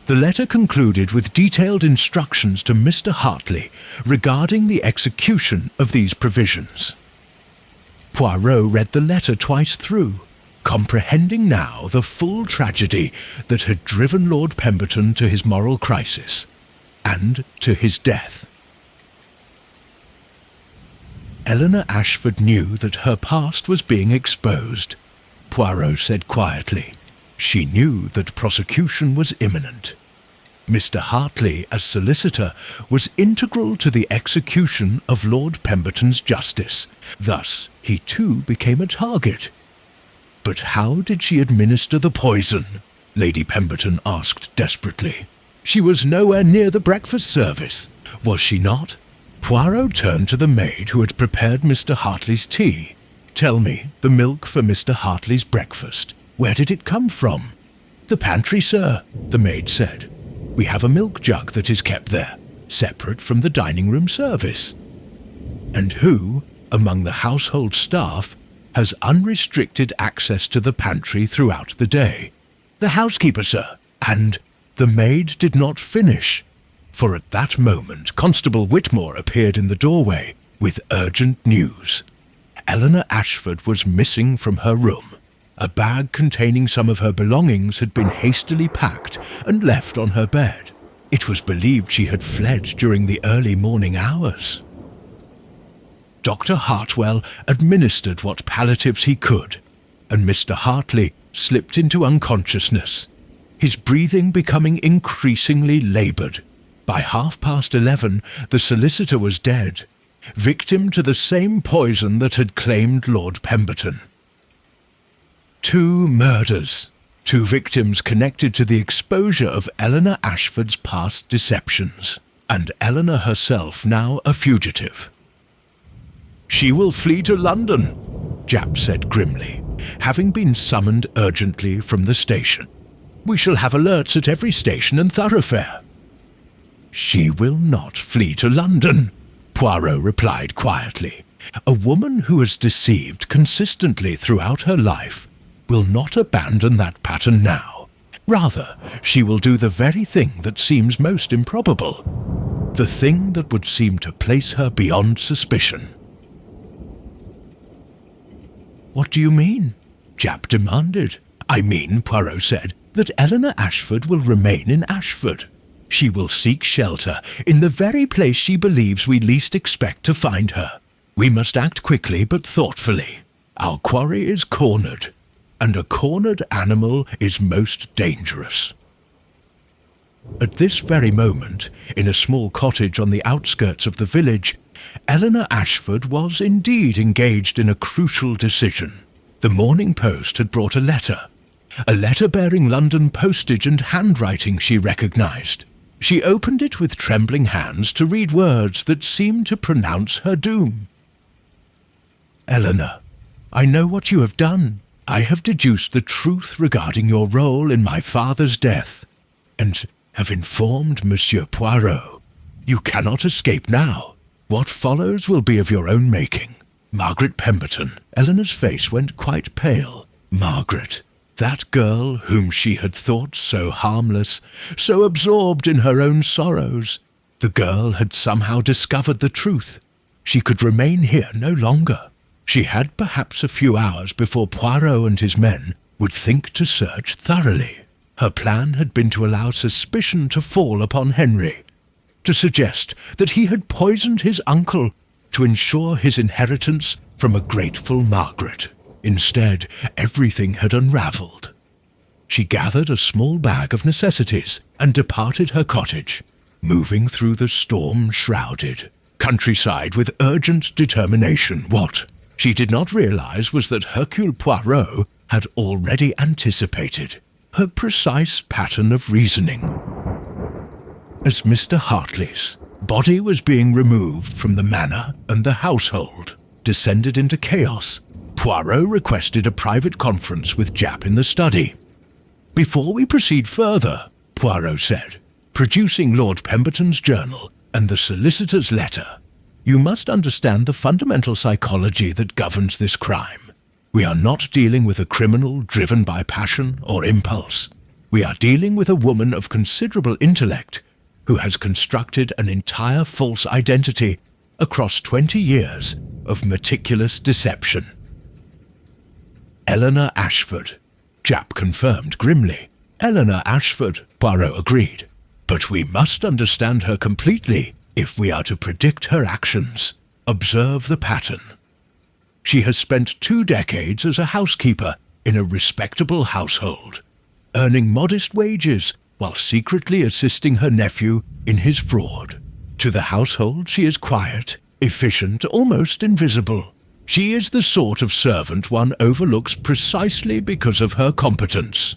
The letter concluded with detailed instructions to Mr. Hartley regarding the execution of these provisions. Poirot read the letter twice through, comprehending now the full tragedy that had driven Lord Pemberton to his moral crisis, and to his death. Eleanor Ashford knew that her past was being exposed, Poirot said quietly. She knew that prosecution was imminent. Mr. Hartley, as solicitor, was integral to the execution of Lord Pemberton's justice. Thus, he too became a target. But how did she administer the poison? Lady Pemberton asked desperately. She was nowhere near the breakfast service, was she not? Poirot turned to the maid who had prepared Mr. Hartley's tea. Tell me, the milk for Mr. Hartley's breakfast, where did it come from? The pantry, sir, the maid said. We have a milk jug that is kept there, separate from the dining room service. And who, among the household staff, has unrestricted access to the pantry throughout the day? The housekeeper, sir. And the maid did not finish, for at that moment Constable Whitmore appeared in the doorway with urgent news. Eleanor Ashford was missing from her room. A bag containing some of her belongings had been hastily packed and left on her bed. It was believed she had fled during the early morning hours. Dr. Hartwell administered what palliatives he could, and Mr. Hartley slipped into unconsciousness, his breathing becoming increasingly laboured. By 11:30, the solicitor was dead, victim to the same poison that had claimed Lord Pemberton. 2 murders, 2 victims connected to the exposure of Eleanor Ashford's past deceptions, and Eleanor herself now a fugitive. She will flee to London, Japp said grimly, having been summoned urgently from the station. We shall have alerts at every station and thoroughfare. She will not flee to London, Poirot replied quietly. A woman who has deceived consistently throughout her life will not abandon that pattern now. Rather, she will do the very thing that seems most improbable, the thing that would seem to place her beyond suspicion. What do you mean? Japp demanded. I mean, Poirot said, that Eleanor Ashford will remain in Ashford. She will seek shelter in the very place she believes we least expect to find her. We must act quickly but thoughtfully. Our quarry is cornered, and a cornered animal is most dangerous. At this very moment, in a small cottage on the outskirts of the village, Eleanor Ashford was indeed engaged in a crucial decision. The Morning Post had brought a letter bearing London postage and handwriting she recognised. She opened it with trembling hands to read words that seemed to pronounce her doom. Eleanor, I know what you have done. I have deduced the truth regarding your role in my father's death, and have informed Monsieur Poirot. You cannot escape now. What follows will be of your own making. Margaret Pemberton. Eleanor's face went quite pale. Margaret, that girl whom she had thought so harmless, so absorbed in her own sorrows. The girl had somehow discovered the truth. She could remain here no longer. She had perhaps a few hours before Poirot and his men would think to search thoroughly. Her plan had been to allow suspicion to fall upon Henry, to suggest that he had poisoned his uncle to ensure his inheritance from a grateful Margaret. Instead, everything had unravelled. She gathered a small bag of necessities and departed her cottage, moving through the storm-shrouded countryside with urgent determination. What she did not realize was that Hercule Poirot had already anticipated her precise pattern of reasoning. As Mr. Hartley's body was being removed from the manor and the household descended into chaos, Poirot requested a private conference with Japp in the study. Before we proceed further, Poirot said, producing Lord Pemberton's journal and the solicitor's letter, you must understand the fundamental psychology that governs this crime. We are not dealing with a criminal driven by passion or impulse. We are dealing with a woman of considerable intellect who has constructed an entire false identity across 20 years of meticulous deception. Eleanor Ashford, Japp confirmed grimly. Eleanor Ashford, Poirot agreed. But we must understand her completely if we are to predict her actions. Observe the pattern. She has spent 2 decades as a housekeeper in a respectable household, earning modest wages while secretly assisting her nephew in his fraud. To the household she is quiet, efficient, almost invisible. She is the sort of servant one overlooks precisely because of her competence.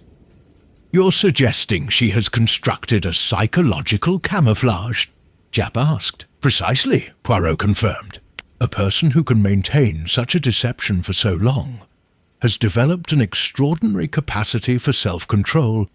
"You're suggesting she has constructed a psychological camouflage?" Japp asked. "Precisely," Poirot confirmed. "A person who can maintain such a deception for so long has developed an extraordinary capacity for self-control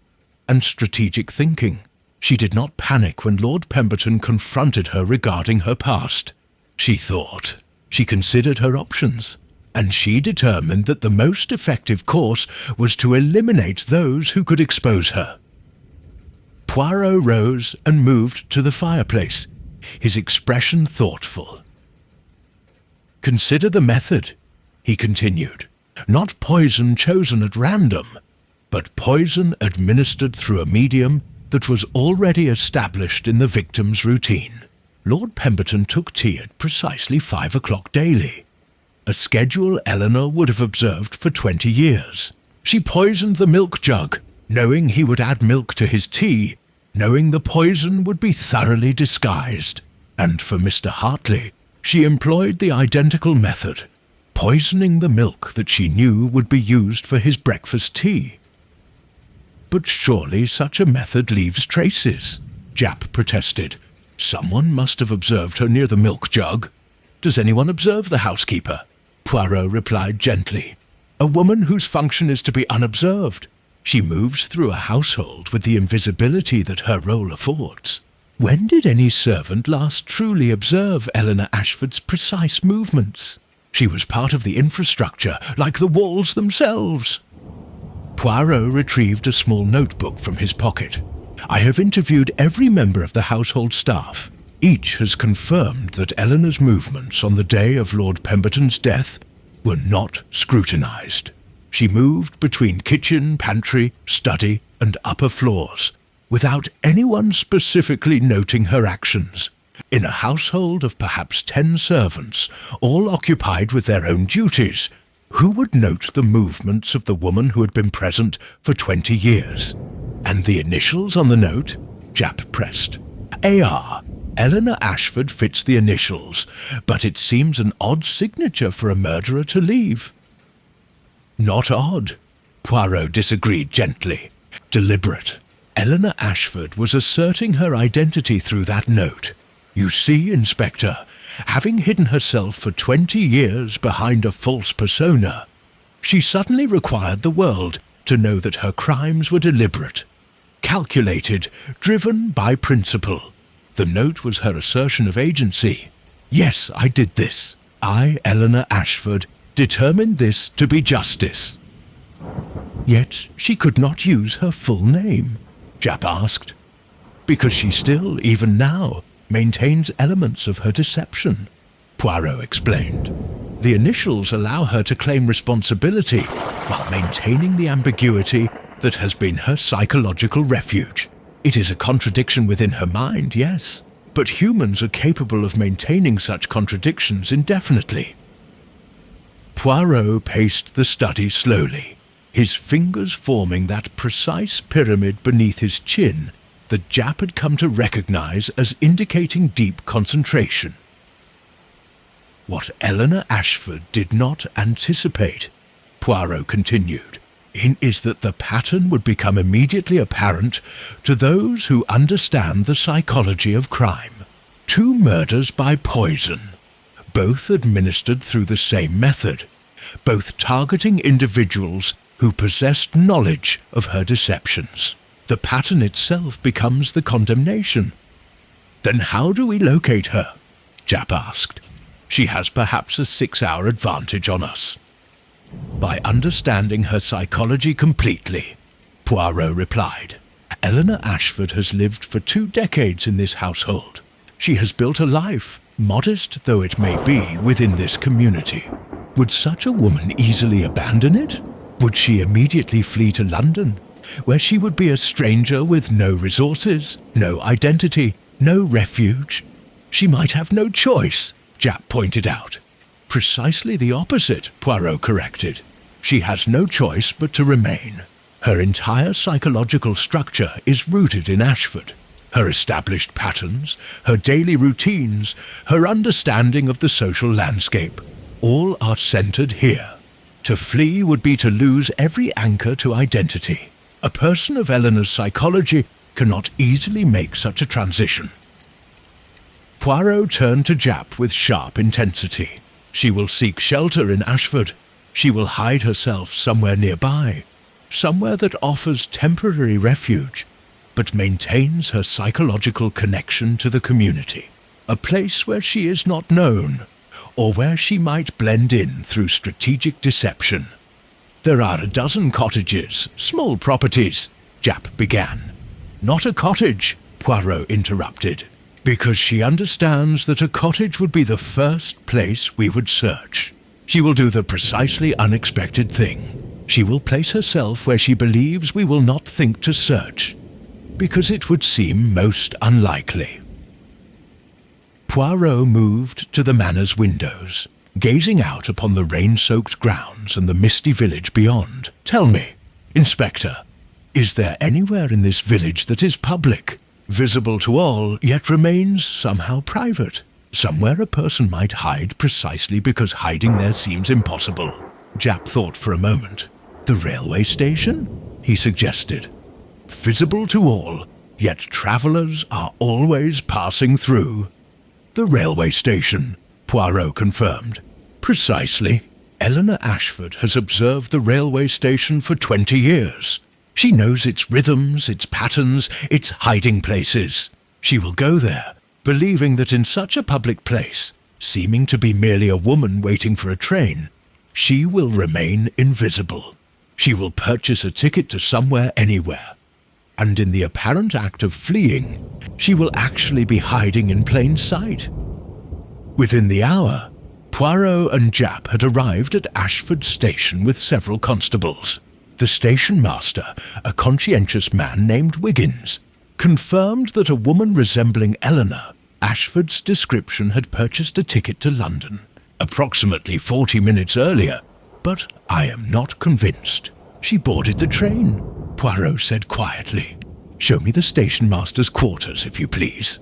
and strategic thinking. She did not panic when Lord Pemberton confronted her regarding her past. She thought. She considered her options, and she determined that the most effective course was to eliminate those who could expose her." Poirot rose and moved to the fireplace, his expression thoughtful. "Consider the method," he continued. "Not poison chosen at random, but poison administered through a medium that was already established in the victim's routine. Lord Pemberton took tea at precisely 5 o'clock daily, a schedule Eleanor would have observed for 20 years. She poisoned the milk jug, knowing he would add milk to his tea, knowing the poison would be thoroughly disguised. And for Mr. Hartley, she employed the identical method, poisoning the milk that she knew would be used for his breakfast tea." "But surely such a method leaves traces," Japp protested. "Someone must have observed her near the milk jug." "Does anyone observe the housekeeper?" Poirot replied gently. "A woman whose function is to be unobserved. She moves through a household with the invisibility that her role affords. When did any servant last truly observe Eleanor Ashford's precise movements? She was part of the infrastructure, like the walls themselves." Poirot retrieved a small notebook from his pocket. "I have interviewed every member of the household staff. Each has confirmed that Eleanor's movements on the day of Lord Pemberton's death were not scrutinized. She moved between kitchen, pantry, study, and upper floors, without anyone specifically noting her actions. In a household of perhaps 10 servants, all occupied with their own duties, who would note the movements of the woman who had been present for 20 years? And the initials on the note?" Japp pressed. "AR. Eleanor Ashford fits the initials, but it seems an odd signature for a murderer to leave." "Not odd," Poirot disagreed gently. "Deliberate. Eleanor Ashford was asserting her identity through that note. You see, Inspector, having hidden herself for 20 years behind a false persona, she suddenly required the world to know that her crimes were deliberate, calculated, driven by principle. The note was her assertion of agency. Yes, I did this. I, Eleanor Ashford, determined this to be justice." "Yet she could not use her full name?" Japp asked. "Because she still, even now, maintains elements of her deception," Poirot explained. "The initials allow her to claim responsibility while maintaining the ambiguity that has been her psychological refuge. It is a contradiction within her mind, yes, but humans are capable of maintaining such contradictions indefinitely." Poirot paced the study slowly, his fingers forming that precise pyramid beneath his chin that Japp had come to recognize as indicating deep concentration. "What Eleanor Ashford did not anticipate," Poirot continued, "is that the pattern would become immediately apparent to those who understand the psychology of crime. 2 murders by poison, both administered through the same method, both targeting individuals who possessed knowledge of her deceptions. The pattern itself becomes the condemnation." "Then how do we locate her?" Japp asked. "She has perhaps a 6-hour advantage on us." "By understanding her psychology completely," Poirot replied. "Eleanor Ashford has lived for 2 decades in this household. She has built a life, modest though it may be, within this community. Would such a woman easily abandon it? Would she immediately flee to London, where she would be a stranger with no resources, no identity, no refuge? She might have no choice," Japp pointed out. "Precisely the opposite," Poirot corrected. "She has no choice but to remain. Her entire psychological structure is rooted in Ashford. Her established patterns, her daily routines, her understanding of the social landscape, all are centered here. To flee would be to lose every anchor to identity. A person of Eleanor's psychology cannot easily make such a transition. Poirot turned to Japp with sharp intensity. She will seek shelter in Ashford. She will hide herself somewhere nearby, somewhere that offers temporary refuge, but maintains her psychological connection to the community, a place where she is not known, or where she might blend in through strategic deception. There are a dozen cottages, small properties, Japp began. Not a cottage, Poirot interrupted, because she understands that a cottage would be the first place we would search. She will do the precisely unexpected thing. She will place herself where she believes we will not think to search, because it would seem most unlikely. Poirot moved to the manor's windows, gazing out upon the rain-soaked grounds and the misty village beyond. Tell me, Inspector, is there anywhere in this village that is public, visible to all, yet remains somehow private? Somewhere a person might hide precisely because hiding there seems impossible. Japp thought for a moment. The railway station? He suggested. Visible to all, yet travellers are always passing through. The railway station, Poirot confirmed. Precisely. Eleanor Ashford has observed the railway station for 20 years. She knows its rhythms, its patterns, its hiding places. She will go there, believing that in such a public place, seeming to be merely a woman waiting for a train, she will remain invisible. She will purchase a ticket to somewhere, anywhere. And in the apparent act of fleeing, she will actually be hiding in plain sight. Within the hour, Poirot and Japp had arrived at Ashford Station with several constables. The station master, a conscientious man named Wiggins, confirmed that a woman resembling Eleanor, Ashford's description, had purchased a ticket to London, approximately 40 minutes earlier, but I am not convinced. She boarded the train, Poirot said quietly. Show me the station master's quarters, if you please.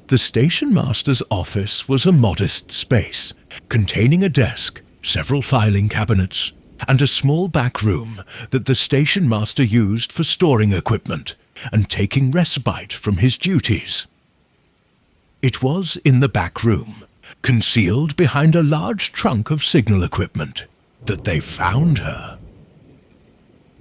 The station master's office was a modest space, containing a desk, several filing cabinets, and a small back room that the station master used for storing equipment and taking respite from his duties. It was in the back room, concealed behind a large trunk of signal equipment, that they found her.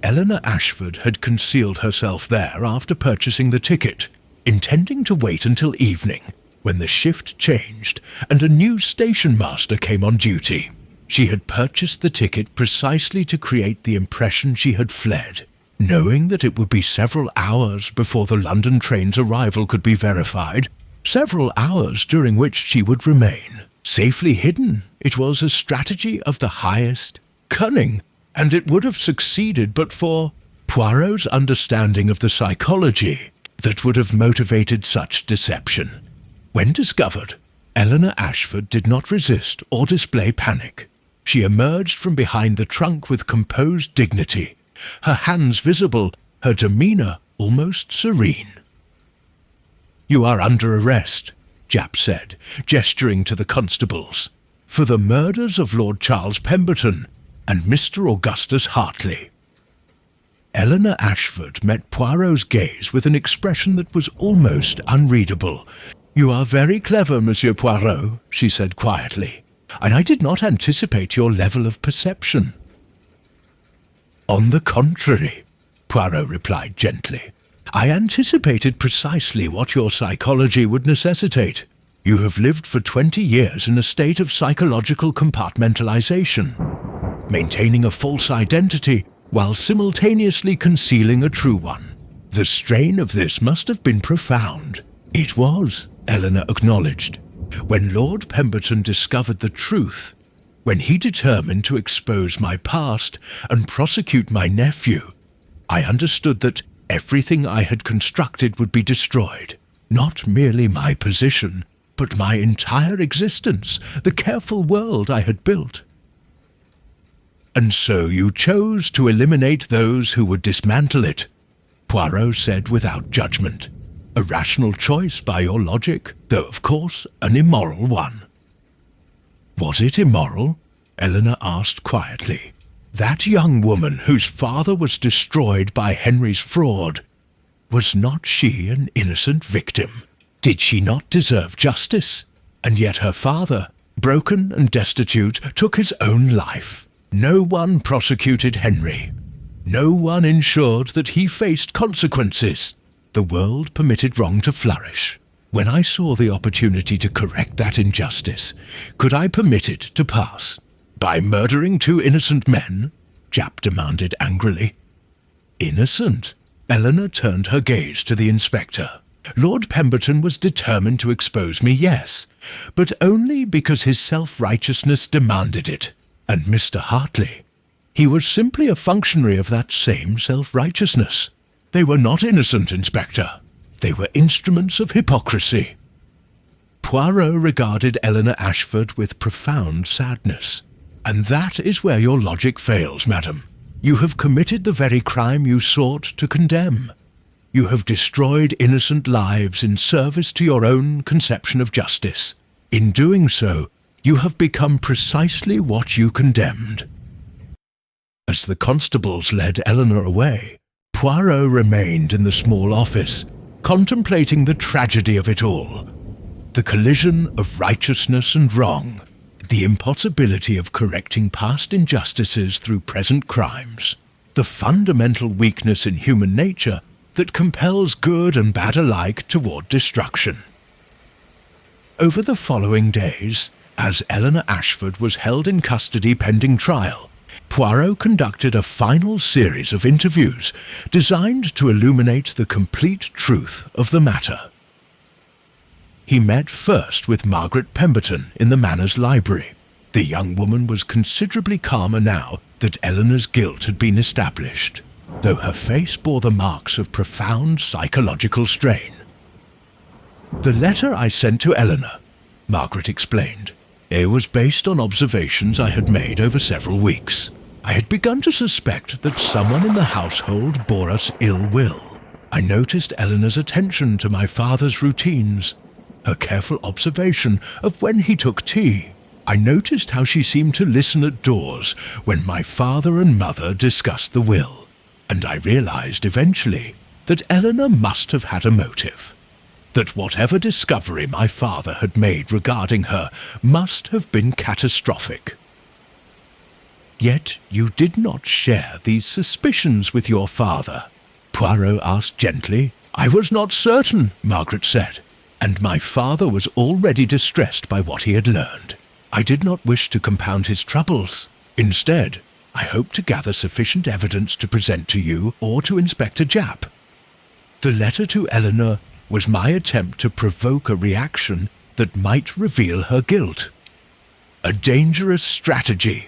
Eleanor Ashford had concealed herself there after purchasing the ticket, intending to wait until evening, when the shift changed and a new station master came on duty. She had purchased the ticket precisely to create the impression she had fled, knowing that it would be several hours before the London train's arrival could be verified, several hours during which she would remain. Safely hidden, it was a strategy of the highest cunning, and it would have succeeded but for Poirot's understanding of the psychology that would have motivated such deception. When discovered, Eleanor Ashford did not resist or display panic. She emerged from behind the trunk with composed dignity, her hands visible, her demeanour almost serene. "You are under arrest," Japp said, gesturing to the constables, "for the murders of Lord Charles Pemberton and Mr. Augustus Hartley." Eleanor Ashford met Poirot's gaze with an expression that was almost unreadable. "You are very clever, Monsieur Poirot," she said quietly, "and I did not anticipate your level of perception." "On the contrary," Poirot replied gently, "I anticipated precisely what your psychology would necessitate. You have lived for 20 years in a state of psychological compartmentalization, maintaining a false identity while simultaneously concealing a true one. The strain of this must have been profound." "It was," Eleanor acknowledged. "When Lord Pemberton discovered the truth, when he determined to expose my past and prosecute my nephew, I understood that everything I had constructed would be destroyed. Not merely my position, but my entire existence, the careful world I had built." "And so you chose to eliminate those who would dismantle it," Poirot said without judgment. "A rational choice by your logic, though of course an immoral one." "Was it immoral?" Eleanor asked quietly. That young woman whose father was destroyed by Henry's fraud, was not she an innocent victim? Did she not deserve justice? And yet her father, broken and destitute, took his own life. No one prosecuted Henry. No one ensured that he faced consequences. The world permitted wrong to flourish. When I saw the opportunity to correct that injustice, could I permit it to pass? By murdering 2 innocent men? Japp demanded angrily. Innocent? Eleanor turned her gaze to the inspector. Lord Pemberton was determined to expose me, yes, but only because his self-righteousness demanded it. And Mr. Hartley, he was simply a functionary of that same self-righteousness. They were not innocent, Inspector. They were instruments of hypocrisy. Poirot regarded Eleanor Ashford with profound sadness. And that is where your logic fails, madam. You have committed the very crime you sought to condemn. You have destroyed innocent lives in service to your own conception of justice. In doing so, you have become precisely what you condemned. As the constables led Eleanor away, Poirot remained in the small office, contemplating the tragedy of it all. The collision of righteousness and wrong, the impossibility of correcting past injustices through present crimes, the fundamental weakness in human nature that compels good and bad alike toward destruction. Over the following days, as Eleanor Ashford was held in custody pending trial, Poirot conducted a final series of interviews designed to illuminate the complete truth of the matter. He met first with Margaret Pemberton in the Manor's library. The young woman was considerably calmer now that Eleanor's guilt had been established, though her face bore the marks of profound psychological strain. "The letter I sent to Eleanor," Margaret explained, "it was based on observations I had made over several weeks. I had begun to suspect that someone in the household bore us ill will. I noticed Eleanor's attention to my father's routines, her careful observation of when he took tea. I noticed how she seemed to listen at doors when my father and mother discussed the will, and I realized eventually that Eleanor must have had a motive, that whatever discovery my father had made regarding her must have been catastrophic." "Yet you did not share these suspicions with your father?" Poirot asked gently. "I was not certain," Margaret said, "and my father was already distressed by what he had learned. I did not wish to compound his troubles. Instead, I hoped to gather sufficient evidence to present to you or to Inspector Japp. The letter to Eleanor was my attempt to provoke a reaction that might reveal her guilt." "A dangerous strategy,"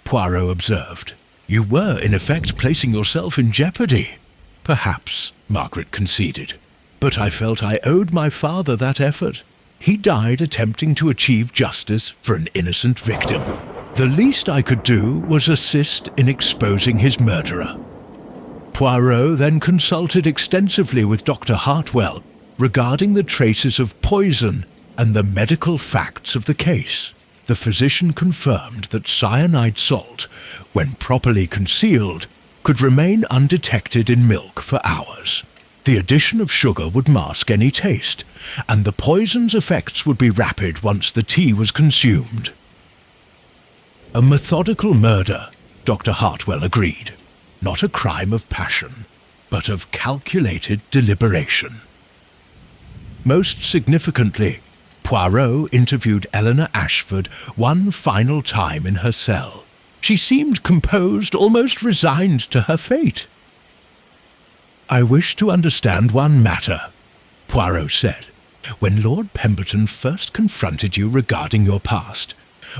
Poirot observed. "You were, in effect, placing yourself in jeopardy." "Perhaps," Margaret conceded, "but I felt I owed my father that effort. He died attempting to achieve justice for an innocent victim. The least I could do was assist in exposing his murderer." Poirot then consulted extensively with Dr. Hartwell regarding the traces of poison and the medical facts of the case. The physician confirmed that cyanide salt, when properly concealed, could remain undetected in milk for hours. The addition of sugar would mask any taste, and the poison's effects would be rapid once the tea was consumed. "A methodical murder," Dr. Hartwell agreed. "Not a crime of passion, but of calculated deliberation." Most significantly, Poirot interviewed Eleanor Ashford one final time in her cell. She seemed composed, almost resigned to her fate. "I wish to understand one matter," Poirot said. "When Lord Pemberton first confronted you regarding your past,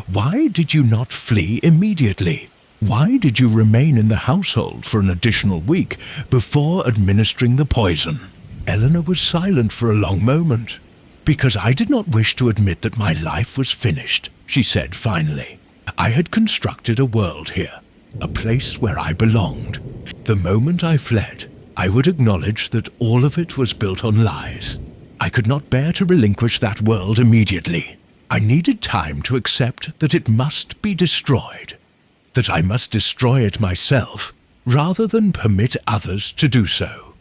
why did you not flee immediately? Why did you remain in the household for an additional week before administering the poison?" Eleanor was silent for a long moment. "Because I did not wish to admit that my life was finished," she said finally. "I had constructed a world here, a place where I belonged. The moment I fled, I would acknowledge that all of it was built on lies. I could not bear to relinquish that world immediately. I needed time to accept that it must be destroyed." that I must destroy it myself rather than permit others to do so.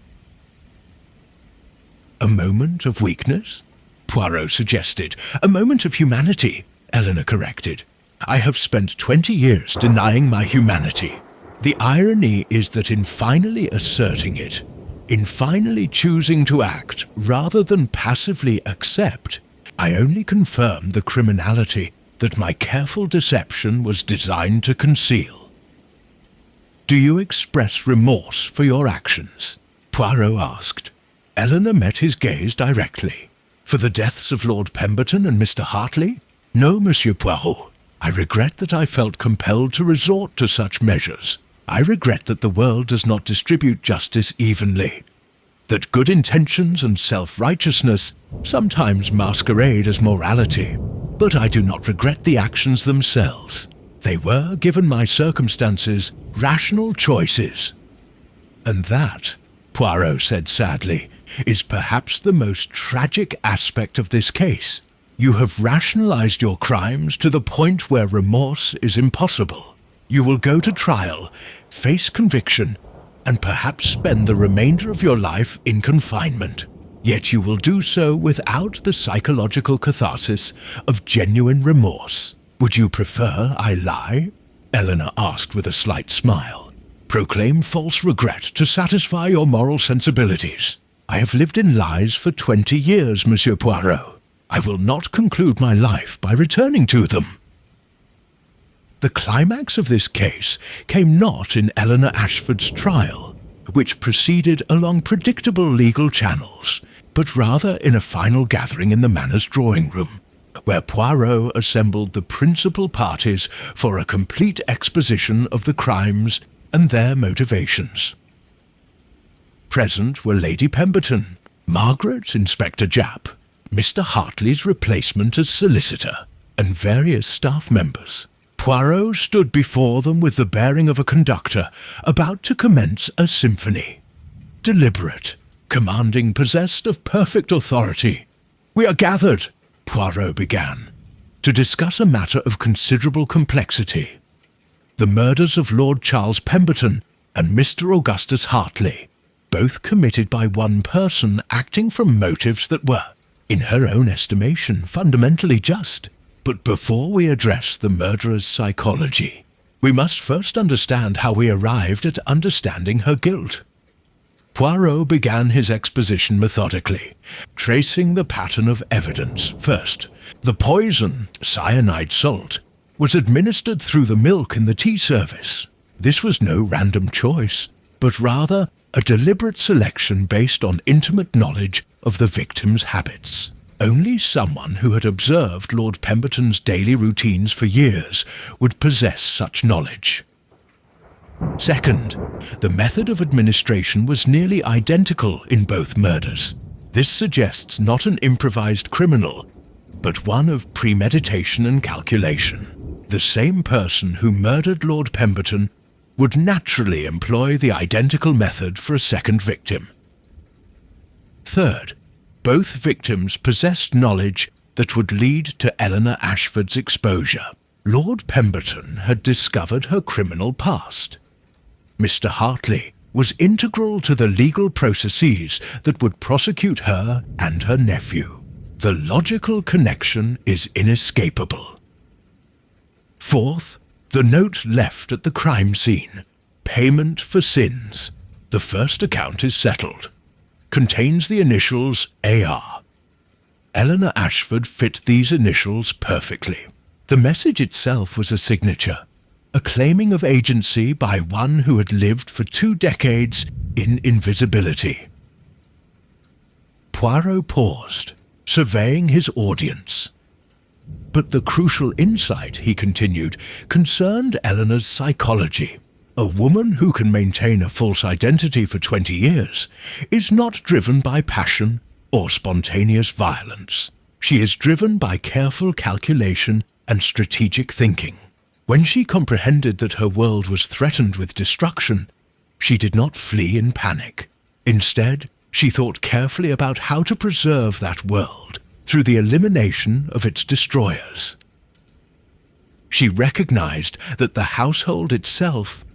A moment of weakness? Poirot suggested. A moment of humanity, Eleanor corrected. I have spent 20 years denying my humanity. The irony is that in finally asserting it, in finally choosing to act rather than passively accept, I only confirm the criminality that my careful deception was designed to conceal. Do you express remorse for your actions? Poirot asked. Eleanor met his gaze directly. For the deaths of Lord Pemberton and Mr. Hartley? No, Monsieur Poirot. I regret that I felt compelled to resort to such measures. I regret that the world does not distribute justice evenly, that good intentions and self-righteousness sometimes masquerade as morality. But I do not regret the actions themselves. They were, given my circumstances, rational choices. And that, Poirot said sadly, is perhaps the most tragic aspect of this case. You have rationalized your crimes to the point where remorse is impossible. You will go to trial, face conviction, and perhaps spend the remainder of your life in confinement. Yet you will do so without the psychological catharsis of genuine remorse. Would you prefer I lie? Eleanor asked with a slight smile. Proclaim false regret to satisfy your moral sensibilities. I have lived in lies for 20 years, Monsieur Poirot. I will not conclude my life by returning to them. The climax of this case came not in Eleanor Ashford's trial, which proceeded along predictable legal channels, but rather in a final gathering in the Manor's drawing room, where Poirot assembled the principal parties for a complete exposition of the crimes and their motivations. Present were Lady Pemberton, Margaret, Inspector Japp, Mr. Hartley's replacement as solicitor, and various staff members. Poirot stood before them with the bearing of a conductor about to commence a symphony. Deliberate, commanding, possessed of perfect authority. We are gathered, Poirot began, to discuss a matter of considerable complexity. The murders of Lord Charles Pemberton and Mr. Augustus Hartley, both committed by one person acting from motives that were, in her own estimation, fundamentally just. But before we address the murderer's psychology, we must first understand how we arrived at understanding her guilt. Poirot began his exposition methodically, tracing the pattern of evidence. First, the poison, cyanide salt, was administered through the milk in the tea service. This was no random choice, but rather a deliberate selection based on intimate knowledge of the victim's habits. Only someone who had observed Lord Pemberton's daily routines for years would possess such knowledge. Second, the method of administration was nearly identical in both murders. This suggests not an improvised criminal, but one of premeditation and calculation. The same person who murdered Lord Pemberton would naturally employ the identical method for a second victim. Third, both victims possessed knowledge that would lead to Eleanor Ashford's exposure. Lord Pemberton had discovered her criminal past. Mr. Hartley was integral to the legal processes that would prosecute her and her nephew. The logical connection is inescapable. Fourth, the note left at the crime scene, payment for sins. The first account is settled. Contains the initials AR. Eleanor Ashford fit these initials perfectly. The message itself was a signature, a claiming of agency by one who had lived for 2 decades in invisibility. Poirot paused, surveying his audience. But the crucial insight, he continued, concerned Eleanor's psychology. A woman who can maintain a false identity for 20 years is not driven by passion or spontaneous violence. She is driven by careful calculation and strategic thinking. When she comprehended that her world was threatened with destruction, she did not flee in panic. Instead, she thought carefully about how to preserve that world through the elimination of its destroyers. She recognized that the household itself,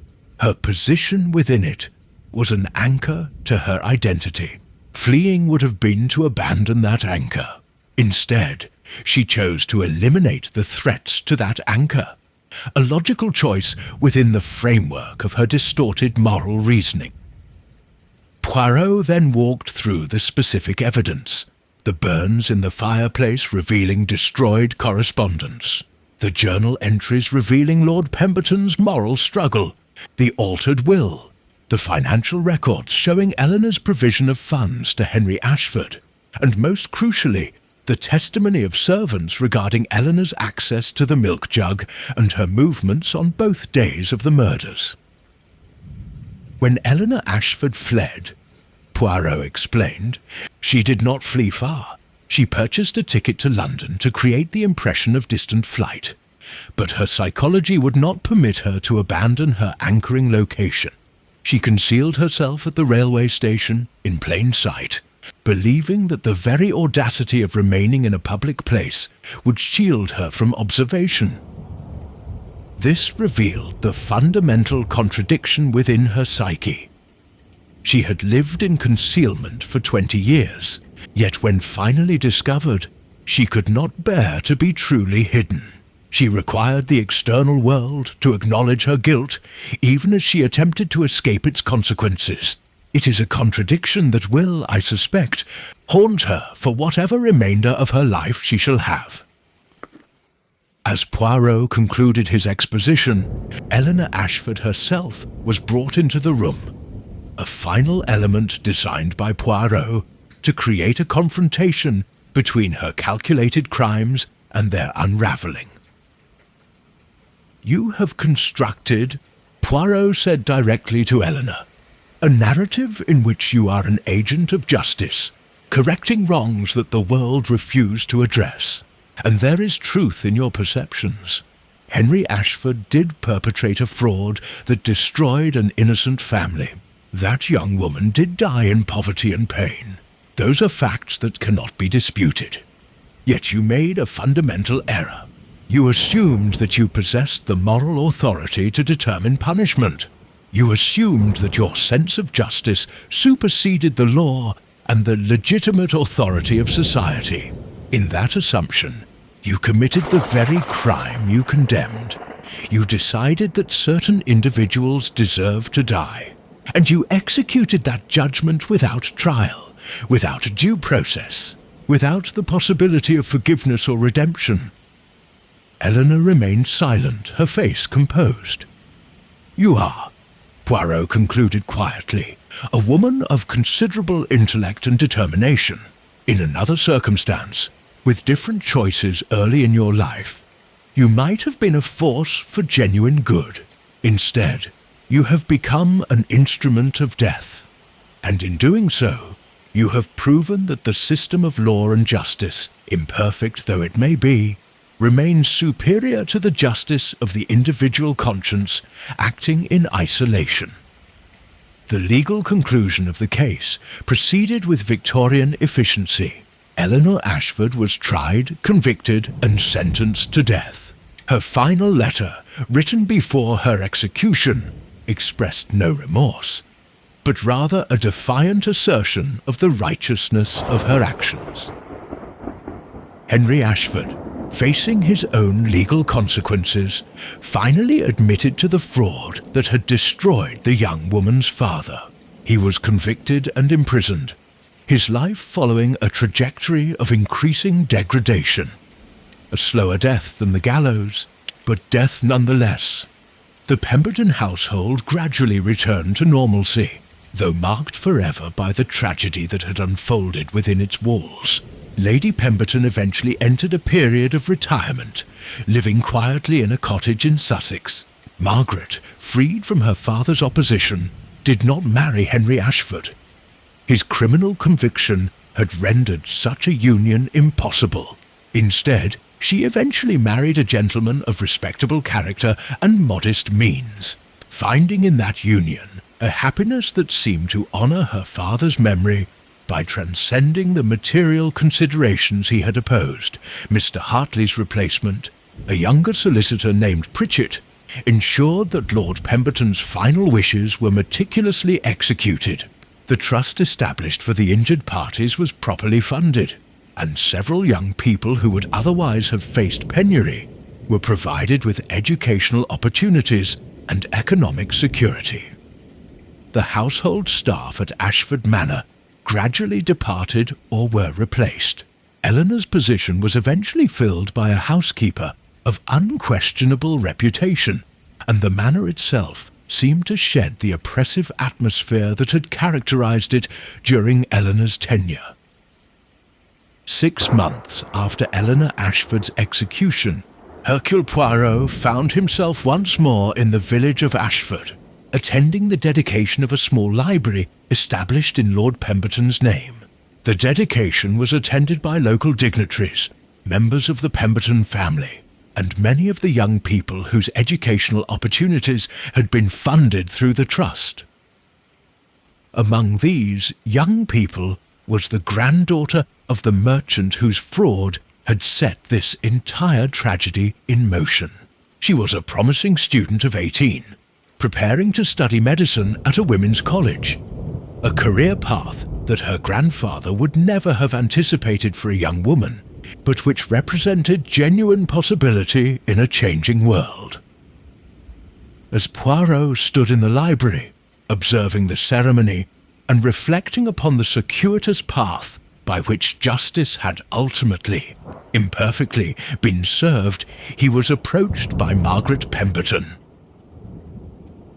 her position within it, was an anchor to her identity. Fleeing would have been to abandon that anchor. Instead, she chose to eliminate the threats to that anchor, a logical choice within the framework of her distorted moral reasoning. Poirot then walked through the specific evidence, the burns in the fireplace revealing destroyed correspondence, the journal entries revealing Lord Pemberton's moral struggle, the altered will, the financial records showing Eleanor's provision of funds to Henry Ashford, and most crucially, the testimony of servants regarding Eleanor's access to the milk jug and her movements on both days of the murders. When Eleanor Ashford fled, Poirot explained, she did not flee far. She purchased a ticket to London to create the impression of distant flight, but her psychology would not permit her to abandon her anchoring location. She concealed herself at the railway station in plain sight, believing that the very audacity of remaining in a public place would shield her from observation. This revealed the fundamental contradiction within her psyche. She had lived in concealment for 20 years, yet when finally discovered, she could not bear to be truly hidden. She required the external world to acknowledge her guilt, even as she attempted to escape its consequences. It is a contradiction that will, I suspect, haunt her for whatever remainder of her life she shall have. As Poirot concluded his exposition, Eleanor Ashford herself was brought into the room, a final element designed by Poirot to create a confrontation between her calculated crimes and their unravelling. "You have constructed," Poirot said directly to Eleanor, "a narrative in which you are an agent of justice, correcting wrongs that the world refused to address. And there is truth in your perceptions. Henry Ashford did perpetrate a fraud that destroyed an innocent family. That young woman did die in poverty and pain. Those are facts that cannot be disputed. Yet you made a fundamental error. You assumed that you possessed the moral authority to determine punishment. You assumed that your sense of justice superseded the law and the legitimate authority of society. In that assumption, you committed the very crime you condemned. You decided that certain individuals deserved to die, and you executed that judgment without trial, without due process, without the possibility of forgiveness or redemption." Eleanor remained silent, her face composed. "You are," Poirot concluded quietly, "a woman of considerable intellect and determination. In another circumstance, with different choices early in your life, you might have been a force for genuine good. Instead, you have become an instrument of death. And in doing so, you have proven that the system of law and justice, imperfect though it may be, remains superior to the justice of the individual conscience acting in isolation." The legal conclusion of the case proceeded with Victorian efficiency. Eleanor Ashford was tried, convicted, and sentenced to death. Her final letter, written before her execution, expressed no remorse, but rather a defiant assertion of the righteousness of her actions. Henry Ashford, facing his own legal consequences, finally admitted to the fraud that had destroyed the young woman's father. He was convicted and imprisoned, his life following a trajectory of increasing degradation. A slower death than the gallows, but death nonetheless. The Pemberton household gradually returned to normalcy, though marked forever by the tragedy that had unfolded within its walls. Lady Pemberton eventually entered a period of retirement, living quietly in a cottage in Sussex. Margaret, freed from her father's opposition, did not marry Henry Ashford. His criminal conviction had rendered such a union impossible. Instead, she eventually married a gentleman of respectable character and modest means, finding in that union a happiness that seemed to honour her father's memory by transcending the material considerations he had opposed, Mr. Hartley's replacement a younger solicitor named Pritchett ensured that Lord Pemberton's final wishes were meticulously executed. The trust established for the injured parties was properly funded, and several young people who would otherwise have faced penury were provided with educational opportunities and economic security. The household staff at Ashford Manor gradually departed or were replaced. Eleanor's position was eventually filled by a housekeeper of unquestionable reputation, and the manor itself seemed to shed the oppressive atmosphere that had characterized it during Eleanor's tenure. 6 months after Eleanor Ashford's execution, Hercule Poirot found himself once more in the village of Ashford, attending the dedication of a small library established in Lord Pemberton's name. The dedication was attended by local dignitaries, members of the Pemberton family, and many of the young people whose educational opportunities had been funded through the trust. Among these young people was the granddaughter of the merchant whose fraud had set this entire tragedy in motion. She was a promising student of 18, preparing to study medicine at a women's college, a career path that her grandfather would never have anticipated for a young woman, but which represented genuine possibility in a changing world. As Poirot stood in the library, observing the ceremony and reflecting upon the circuitous path by which justice had ultimately, imperfectly, been served, he was approached by Margaret Pemberton.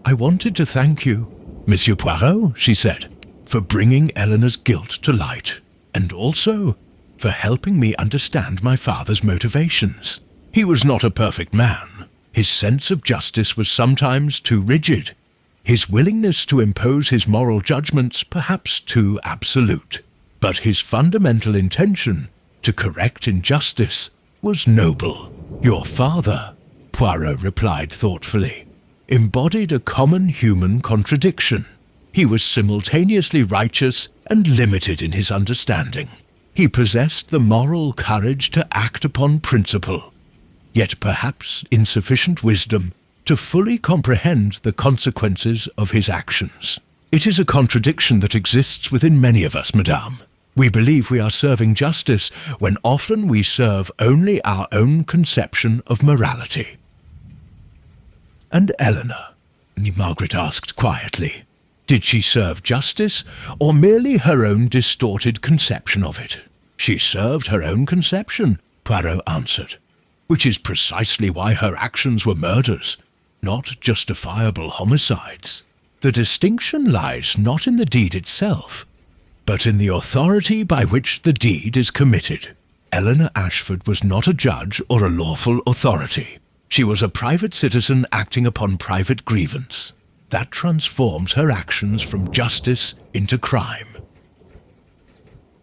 "I wanted to thank you, Monsieur Poirot," she said, "for bringing Eleanor's guilt to light, and also for helping me understand my father's motivations. He was not a perfect man. His sense of justice was sometimes too rigid, his willingness to impose his moral judgments perhaps too absolute. But his fundamental intention to correct injustice was noble. Your father," Poirot replied thoughtfully, "embodied a common human contradiction. He was simultaneously righteous and limited in his understanding. He possessed the moral courage to act upon principle, yet perhaps insufficient wisdom to fully comprehend the consequences of his actions. It is a contradiction that exists within many of us, madame. We believe we are serving justice when often we serve only our own conception of morality." "And Eleanor?" Margaret asked quietly. "Did she serve justice, or merely her own distorted conception of it?" "She served her own conception," Poirot answered, "which is precisely why her actions were murders, not justifiable homicides. The distinction lies not in the deed itself, but in the authority by which the deed is committed. Eleanor Ashford was not a judge or a lawful authority. She was a private citizen acting upon private grievance. That transforms her actions from justice into crime."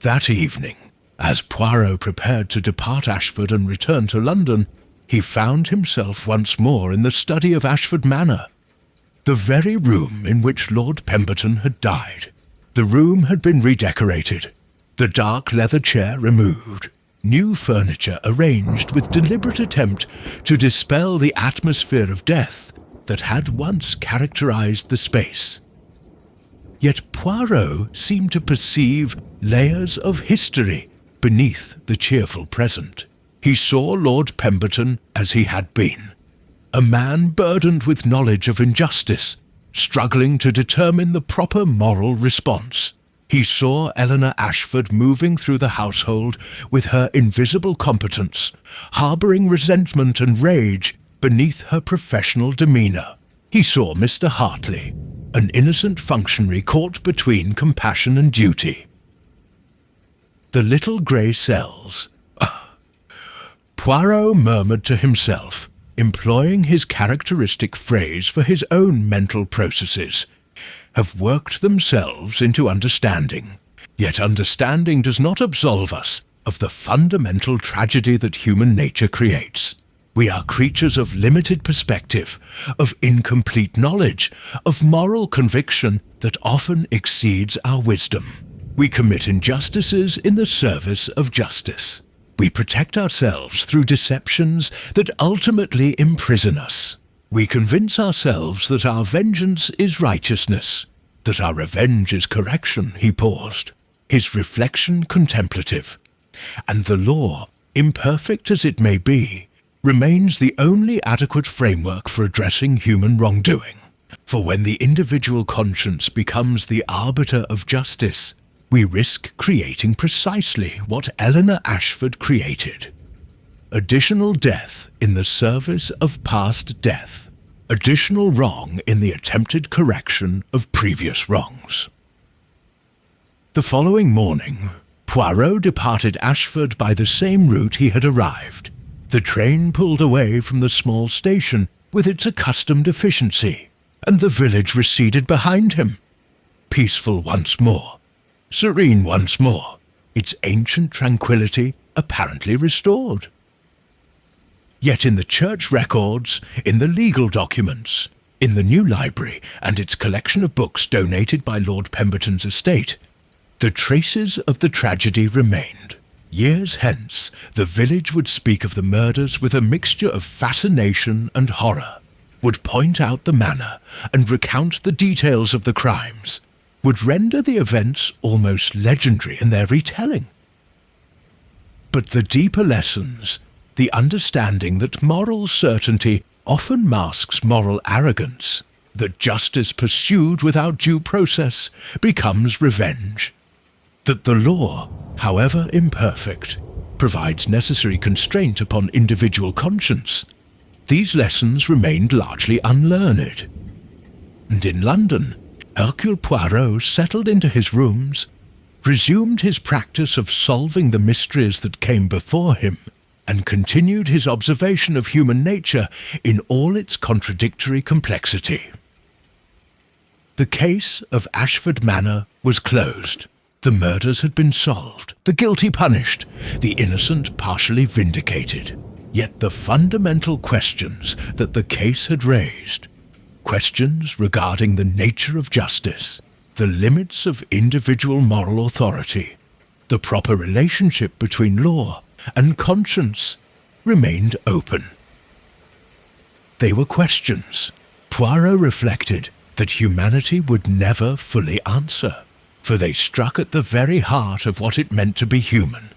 That evening, as Poirot prepared to depart Ashford and return to London, he found himself once more in the study of Ashford Manor, the very room in which Lord Pemberton had died. The room had been redecorated, the dark leather chair removed, new furniture arranged with deliberate attempt to dispel the atmosphere of death that had once characterized the space. Yet Poirot seemed to perceive layers of history beneath the cheerful present. He saw Lord Pemberton as he had been, a man burdened with knowledge of injustice, struggling to determine the proper moral response. He saw Eleanor Ashford moving through the household with her invisible competence, harbouring resentment and rage beneath her professional demeanour. He saw Mr. Hartley, an innocent functionary caught between compassion and duty. The little grey cells. Poirot murmured to himself, employing his characteristic phrase for his own mental processes, have worked themselves into understanding. Yet understanding does not absolve us of the fundamental tragedy that human nature creates. We are creatures of limited perspective, of incomplete knowledge, of moral conviction that often exceeds our wisdom. We commit injustices in the service of justice. We protect ourselves through deceptions that ultimately imprison us. We convince ourselves that our vengeance is righteousness, that our revenge is correction." He paused, his reflection contemplative. "And the law, imperfect as it may be, remains the only adequate framework for addressing human wrongdoing. For when the individual conscience becomes the arbiter of justice, we risk creating precisely what Eleanor Ashford created: additional death in the service of past death, additional wrong in the attempted correction of previous wrongs." The following morning, Poirot departed Ashford by the same route he had arrived. The train pulled away from the small station with its accustomed efficiency, and the village receded behind him. Peaceful once more, serene once more, its ancient tranquillity apparently restored. Yet in the church records, in the legal documents, in the new library and its collection of books donated by Lord Pemberton's estate, the traces of the tragedy remained. Years hence, the village would speak of the murders with a mixture of fascination and horror, would point out the manner and recount the details of the crimes, would render the events almost legendary in their retelling. But the deeper lessons, the understanding that moral certainty often masks moral arrogance, that justice pursued without due process becomes revenge, that the law, however imperfect, provides necessary constraint upon individual conscience, these lessons remained largely unlearned. And in London, Hercule Poirot settled into his rooms, resumed his practice of solving the mysteries that came before him, and continued his observation of human nature in all its contradictory complexity. The case of Ashford Manor was closed. The murders had been solved, the guilty punished, the innocent partially vindicated. Yet the fundamental questions that the case had raised, questions regarding the nature of justice, the limits of individual moral authority, the proper relationship between law and conscience, remained open. They were questions Poirot reflected that humanity would never fully answer, for they struck at the very heart of what it meant to be human,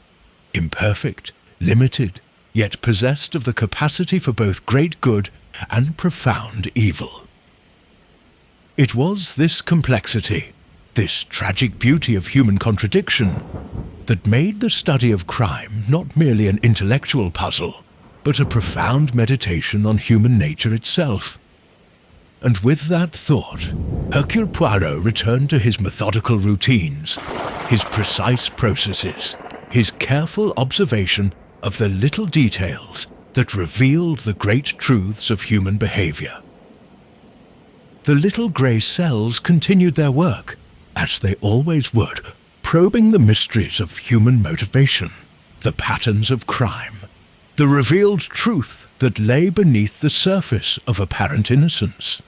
imperfect, limited, yet possessed of the capacity for both great good and profound evil. It was this complexity, this tragic beauty of human contradiction, that made the study of crime not merely an intellectual puzzle, but a profound meditation on human nature itself. And with that thought, Hercule Poirot returned to his methodical routines, his precise processes, his careful observation of the little details that revealed the great truths of human behavior. The little grey cells continued their work, as they always would, probing the mysteries of human motivation, the patterns of crime, the revealed truth that lay beneath the surface of apparent innocence.